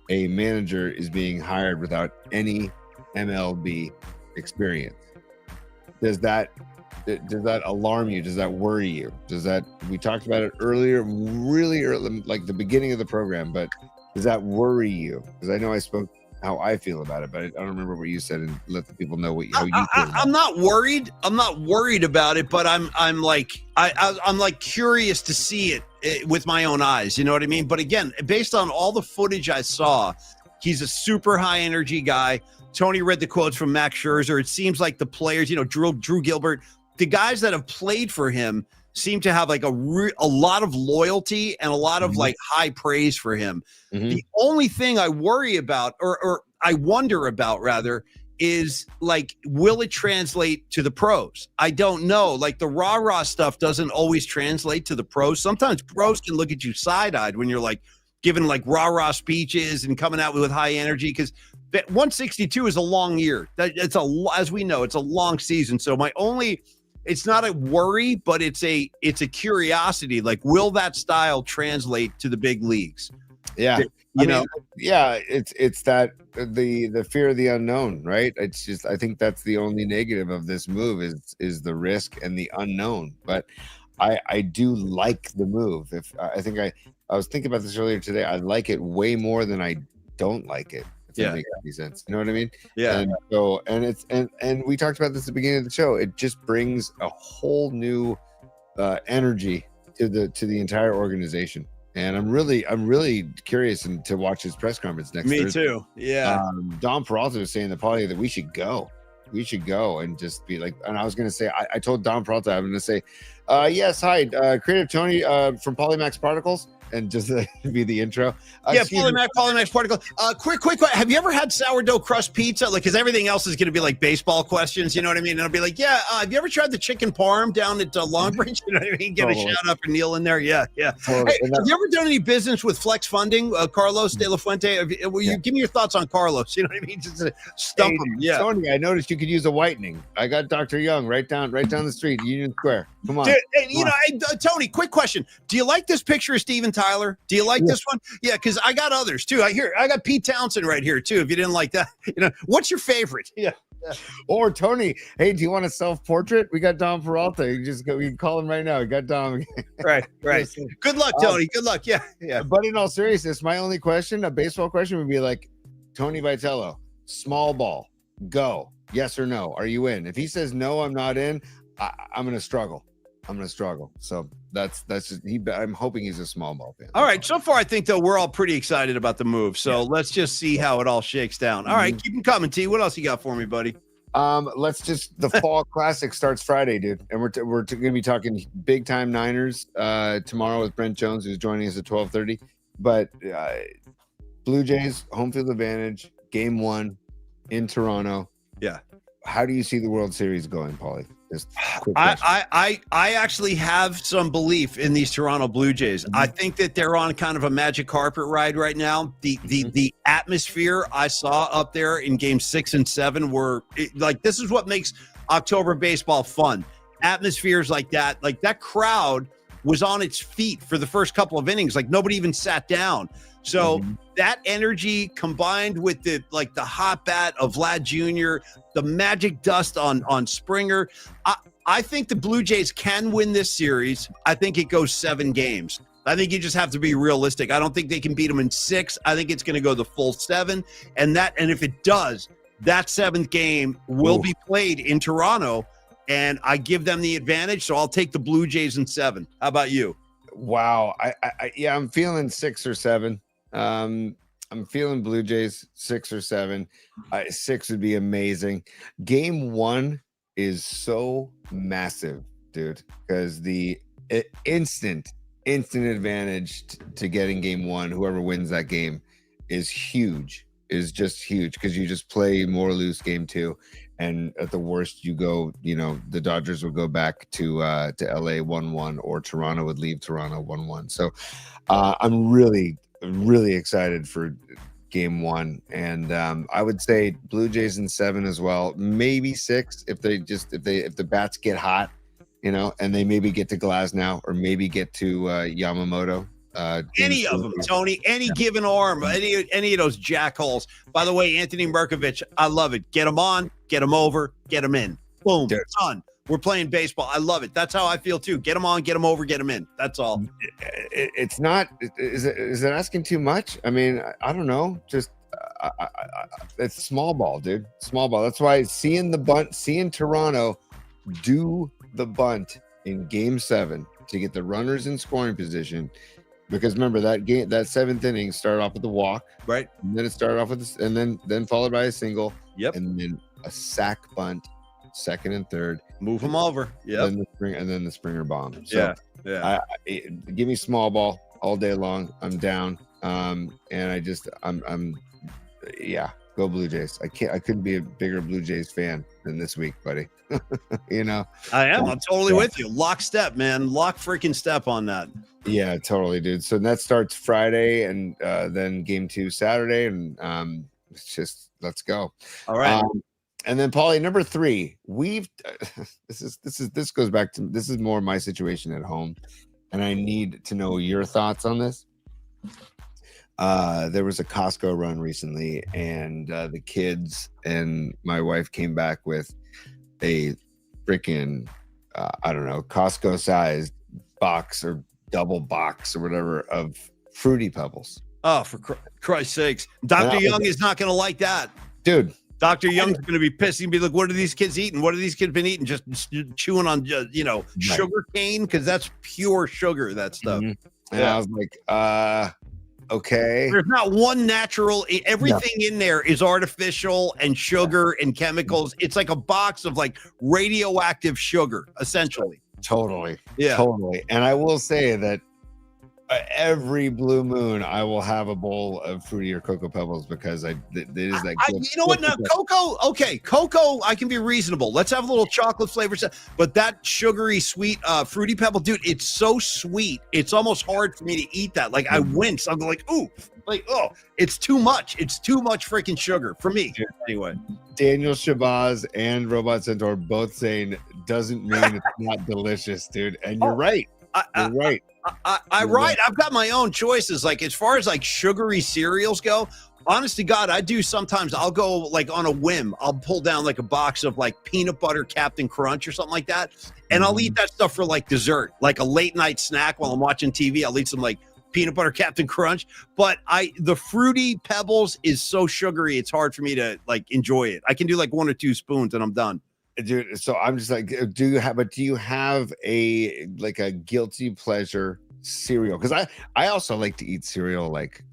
a manager is being hired without any MLB experience. Does that alarm you? Does that worry you? We talked about it earlier, really early, like the beginning of the program, but does that worry you? Because I know I spoke how I feel about it, but I don't remember what you said, and let the people know how you feel. I'm not worried. I'm not worried about it, but I'm like curious to see it with my own eyes. You know what I mean? But again, based on all the footage I saw, he's a super high energy guy. Tony read the quotes from Max Scherzer. It seems like the players, Drew Gilbert, the guys that have played for him seem to have like a lot of loyalty and a lot of like high praise for him. The only thing I worry about, or I wonder about rather, is like, will it translate to the pros? I don't know. Like the rah-rah stuff doesn't always translate to the pros. Sometimes pros can look at you side-eyed when you're like giving like rah-rah speeches and coming out with high energy, because 162 is a long year. It's as we know, it's a long season. So it's not a worry, but it's a curiosity. Like, will that style translate to the big leagues? Yeah. You know, it's that the fear of the unknown, right? It's just, I think that's the only negative of this move is the risk and the unknown. But I do like the move. I was thinking about this earlier today. I like it way more than I don't like it. If that makes any sense. You know what I mean? Yeah. And so, and it's and we talked about this at the beginning of the show. It just brings a whole new energy to the entire organization. And I'm really curious to watch his press conference next Me Thursday. too. Yeah. Don Peralta was saying to Paulie that we should go and just be like, and I was going to say, I told Don Peralta, I'm going to say, yes, hi, Creative Tony from Polymax Particles, and just be the intro. Yeah, Polymax Particle. Quick. Have you ever had sourdough crust pizza? Like, because everything else is going to be like baseball questions. You know what I mean? And I'll be like, yeah. Have you ever tried the chicken parm down at Longbridge? You know what I mean? Get a shout out for Neil in there. Yeah. Totally. Hey, have you ever done any business with Flex Funding, Carlos De La Fuente? Will you give me your thoughts on Carlos? You know what I mean? Just stump him. Yeah. Tony, I noticed you could use a whitening. I got Dr. Young right down the street, Union Square. Come on. Dude, hey, Tony, quick question. Do you like this picture of Steven Tyler? Do you like this one? Yeah, because I got others too. I got Pete Townsend right here too. If you didn't like that, what's your favorite? Yeah. Or Tony, hey, do you want a self-portrait? We got Don Peralta. We can call him right now. We got Don. Right. Good luck, Tony. Good luck. Yeah. But in all seriousness, my only question, a baseball question, would be like, Tony Vitello, small ball, go. Yes or no? Are you in? If he says no, I'm not in. I'm gonna struggle. So that's just I'm hoping he's a small ball fan. All right. So far, I think though we're all pretty excited about the move. So let's just see how it all shakes down. All right, keep them coming, T. What else you got for me, buddy? The fall classic starts Friday, dude, and we're gonna be talking big time Niners tomorrow with Brent Jones, who's joining us at 12:30. But Blue Jays home field advantage, game 1 in Toronto. Yeah. How do you see the World Series going, Paulie? I actually have some belief in these Toronto Blue Jays. I think that they're on kind of a magic carpet ride right now. The atmosphere I saw up there in game 6 and 7 were this is what makes October baseball fun. Atmospheres like that crowd was on its feet for the first couple of innings. Like nobody even sat down. So that energy combined with the hot bat of Vlad Jr., the magic dust on Springer, I think the Blue Jays can win this series. I think it goes 7 games. I think you just have to be realistic. I don't think they can beat them in 6. I think it's going to go the full 7. And if it does, that 7th game will be played in Toronto, and I give them the advantage. So I'll take the Blue Jays in 7. How about you? Wow. I'm feeling 6 or 7. I'm feeling Blue Jays 6 or 7. 6 would be amazing. Game 1 is so massive, dude, because the instant advantage to getting game 1, whoever wins that game, is just huge because you just play more loose game 2, and at the worst you go, the Dodgers will go back to LA 1-1, or Toronto would leave Toronto 1-1. So I'm really excited for game 1, and I would say Blue Jays in 7 as well, maybe 6 if the bats get hot, and they maybe get to Glasnow or maybe get to Yamamoto. Any of them, Tony, any given arm, any of those jackholes. By the way, Anthony Merkovich, I love it. Get him on, get him over, get him in. Boom, done. We're playing baseball. I love it. That's how I feel too. Get them on, get them over, get them in. That's all. It's not. Is it asking too much? I mean, I don't know. Just it's small ball, dude. Small ball. That's why seeing Toronto do the bunt in game 7 to get the runners in scoring position. Because remember that 7th inning started off with the walk, right? And then it started off with this, and then followed by a single. Yep. And then a sac bunt, 2nd and 3rd. Move them over. Yeah. And then the Springer bomb. So yeah. Give me small ball all day long. I'm down. And I'm Go Blue Jays. I couldn't be a bigger Blue Jays fan than this week, buddy. You know, I am. I'm totally with you. Lockstep, man. Lock freaking step on that. yeah, totally, dude. So that starts Friday, and then game 2 Saturday, and it's just let's go. All right. And then Paulie, number 3, we've this goes back to, this is more my situation at home, and I need to know your thoughts on this. There was a Costco run recently, and the kids and my wife came back with a freaking I don't know, Costco sized box or double box or whatever of Fruity Pebbles. Oh, for Christ's sakes. Dr. Young is not going to like that. Dude. Dr. Young's going to be pissed. He'll be like, what are these kids eating? What have these kids been eating? Just chewing on, sugar cane? Because that's pure sugar, that stuff. Mm-hmm. And I was like, okay. There's not one natural. Everything in there is artificial and sugar and chemicals. It's like a box of like radioactive sugar, essentially. Totally. Yeah. Totally. And I will say that every blue moon, I will have a bowl of Fruity or Cocoa Pebbles because it is that good. You know what? Now, cocoa, I can be reasonable. Let's have a little chocolate flavor. But that sugary, sweet Fruity Pebble, dude, it's so sweet. It's almost hard for me to eat that. Like, I wince. I'm like, ooh, like, oh, it's too much. It's too much freaking sugar for me. Anyway. Daniel Shabazz and Robot Centaur both saying doesn't mean it's not delicious, dude. And you're right. You're right. I've got my own choices. Like, as far as like sugary cereals go, honest to God, I do sometimes. I'll go like on a whim. I'll pull down like a box of like peanut butter Captain Crunch or something like that, and I'll eat that stuff for like dessert, like a late night snack while I'm watching TV. I'll eat some like peanut butter Captain Crunch. But the Fruity Pebbles is so sugary, it's hard for me to like enjoy it. I can do like 1 or 2 spoons and I'm done. Dude, so I'm just like, do you have a guilty pleasure cereal? Because I also like to eat cereal like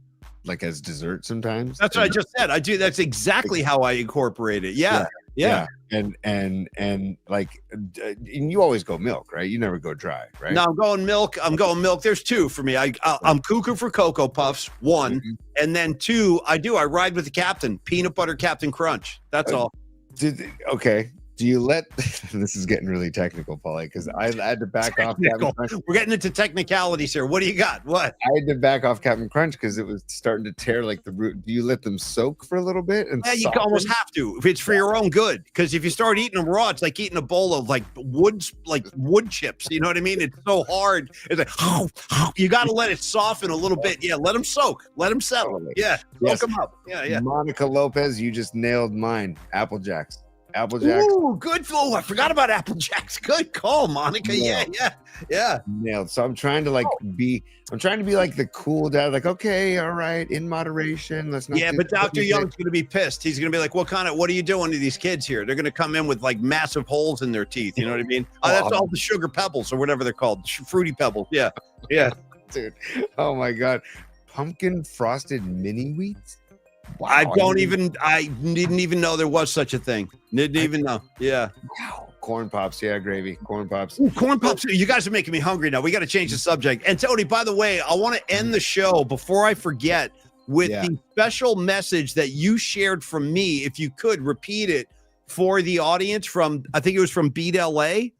as dessert sometimes. That's what I just said. I do. That's exactly how I incorporate it. Yeah. And like, and you always go milk, right? You never go dry, right? No, I'm going milk. There's 2 for me. I'm cuckoo for Cocoa Puffs, 1, and then 2. I ride with the Captain peanut butter Captain Crunch. That's all. Okay. Do you let this is getting really technical, Paulie, because I had to back off Captain Crunch. We're getting into technicalities here. What do you got? What? I had to back off Captain Crunch because it was starting to tear like the root. Do you let them soak for a little bit? And yeah, you almost have to if it's for your own good. Because if you start eating them raw, it's like eating a bowl of like wood chips. You know what I mean? It's so hard. It's like you got to let it soften a little bit. Yeah, let them soak. Let them settle. Yeah, soak them up. Yeah. Monica Lopez, you just nailed mine. Apple Jacks. Ooh, good. Oh, I forgot about Apple Jacks. Good call, Monica. Yeah. Nailed. So I'm trying to be like the cool dad, like, okay, all right, in moderation. Let's not. Yeah, but Dr. Young's going to be pissed. He's going to be like, what are you doing to these kids here? They're going to come in with like massive holes in their teeth. You know what I mean? Oh, that's all the sugar pebbles or whatever they're called. Fruity Pebbles. Yeah. Dude. Oh my God. Pumpkin frosted mini wheats. Wow, I didn't even know there was such a thing. Didn't even know. Yeah. Wow. Corn pops. Yeah, gravy. Corn pops. Ooh, corn pops. You guys are making me hungry now. We got to change the subject. And Tony, by the way, I want to end the show before I forget with the special message that you shared from me. If you could repeat it for the audience from, I think it was from Beat LA.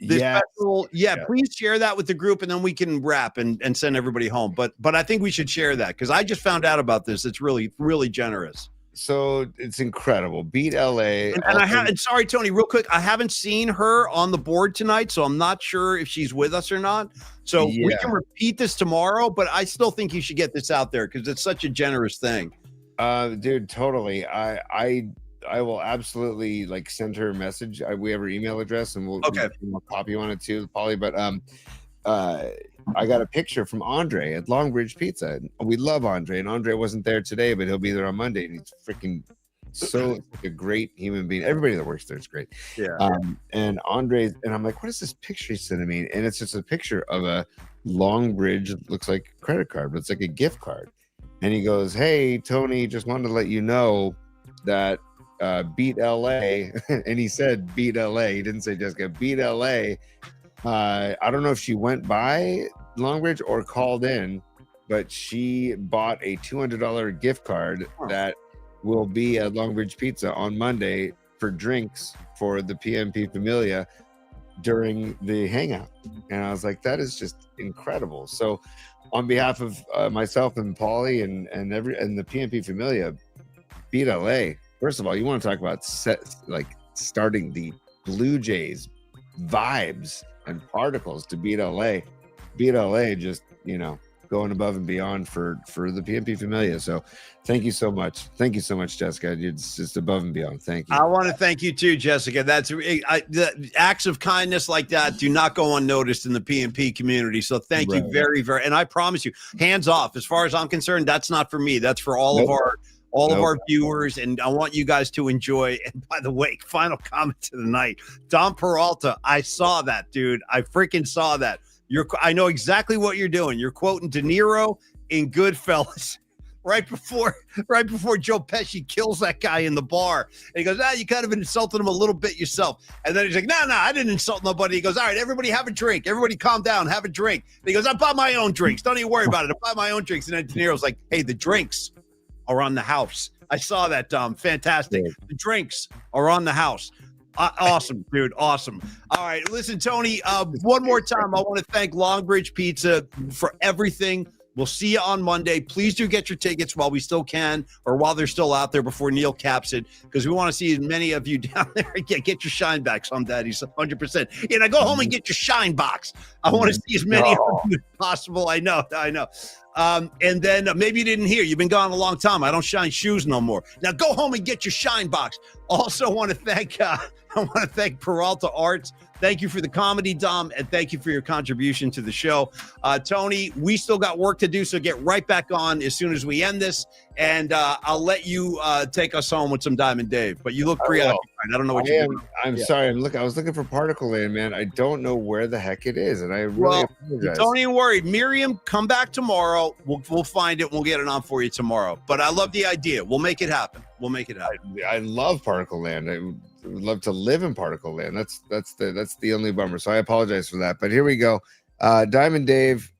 Please share that with the group and then we can wrap and send everybody home. But I think we should share that because I just found out about this. It's really, really generous. So it's incredible. Beat LA. And sorry, Tony, real quick. I haven't seen her on the board tonight, so I'm not sure if she's with us or not. So we can repeat this tomorrow, but I still think you should get this out there because it's such a generous thing. Dude, totally. I will absolutely send her a message. We have her email address and we'll copy you on it too, Paulie. But I got a picture from Andre at Longbridge Pizza. We love Andre, and Andre wasn't there today, but he'll be there on Monday. And he's freaking so a great human being. Everybody that works there is great. Yeah. And Andre, and I'm like, what is this picture he sent me? And it's just a picture of a Longbridge, looks like a credit card, but it's like a gift card. And he goes, "Hey, Tony, just wanted to let you know that Beat LA," and he said Beat LA. He didn't say Jessica. Beat LA. I don't know if she went by Longbridge or called in, but she bought a $200 gift card that will be at Longbridge Pizza on Monday for drinks for the PMP Familia during the hangout. And I was like, that is just incredible. So on behalf of myself and Paulie and the PMP Familia, beat LA. First of all, you want to talk about starting the Blue Jays vibes and particles to beat LA. Beat LA, just, going above and beyond for the PMP Familia. So thank you so much. Thank you so much, Jessica. It's just above and beyond. Thank you. I want to thank you too, Jessica. The acts of kindness like that do not go unnoticed in the PMP community. So thank you very, very, and I promise you, hands off. As far as I'm concerned, that's not for me. That's for all of our viewers, and I want you guys to enjoy. And by the way, final comment of the night, Dom Peralta, I saw that, dude. I freaking saw that. I know exactly what you're doing. You're quoting De Niro in Goodfellas right before Joe Pesci kills that guy in the bar. And he goes, you kind of insulted him a little bit yourself. And then he's like, no, I didn't insult nobody. He goes, all right, everybody have a drink. Everybody calm down, have a drink. And he goes, I bought my own drinks. Don't even worry about it. I bought my own drinks. And then De Niro's like, hey, the drinks are on the house. I saw that, Dom. Fantastic. Yeah. The drinks are on the house. Awesome, dude. Awesome. All right. Listen, Tony, one more time, I want to thank Longbridge Pizza for everything. We'll see you on Monday. Please do get your tickets while we still can, or while they're still out there before Neil caps it, because we want to see as many of you down there. Get your shine backs on that. He's 100%. Now go home and get your shine box. I want to see as many of you as possible. I know. And then maybe you didn't hear. You've been gone a long time. I don't shine shoes no more. Now go home and get your shine box. Also want to thank Peralta Arts. Thank you for the comedy, Dom, and thank you for your contribution to the show. Tony, we still got work to do, so get right back on as soon as we end this, and I'll let you take us home with some Diamond Dave. But you look preoccupied. I don't know what you're doing. I'm sorry. I was looking for Particle Land, man. I don't know where the heck it is, and I really apologize. Don't even worry. Miriam, come back tomorrow. We'll find it. We'll get it on for you tomorrow. But I love the idea. We'll make it happen. I love Particle Land. I would love to live in Particle Land. That's the only bummer. So I apologize for that. But here we go. Diamond Dave.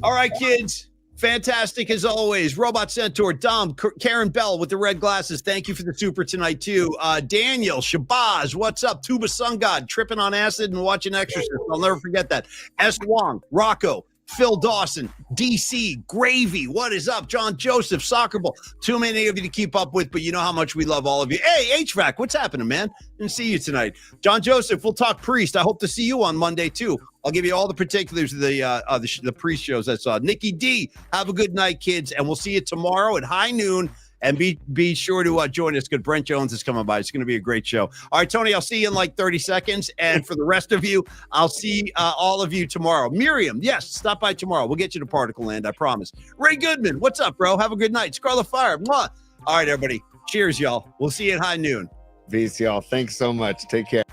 All right, kids. Fantastic as always. Robot Centaur, Dom, Karen Bell with the red glasses. Thank you for the super tonight too. Daniel, Shabazz, what's up? Tuba Sun God, tripping on acid and watching Exorcist. I'll never forget that. S. Wong, Rocco, Phil Dawson, DC, Gravy, what is up? John Joseph, Soccer Ball. Too many of you to keep up with, but you know how much we love all of you. Hey, HVAC, what's happening, man? Didn't see you tonight. John Joseph, we'll talk Priest. I hope to see you on Monday, too. I'll give you all the particulars of the Priest shows I saw. Nikki D, have a good night, kids, and we'll see you tomorrow at high noon. And be sure to join us because Brent Jones is coming by. It's going to be a great show. All right, Tony, I'll see you in like 30 seconds. And for the rest of you, I'll see all of you tomorrow. Miriam, yes, stop by tomorrow. We'll get you to Particle Land, I promise. Ray Goodman, what's up, bro? Have a good night. Scarlet Fire. Mwah. All right, everybody. Cheers, y'all. We'll see you at high noon. Peace, y'all. Thanks so much. Take care.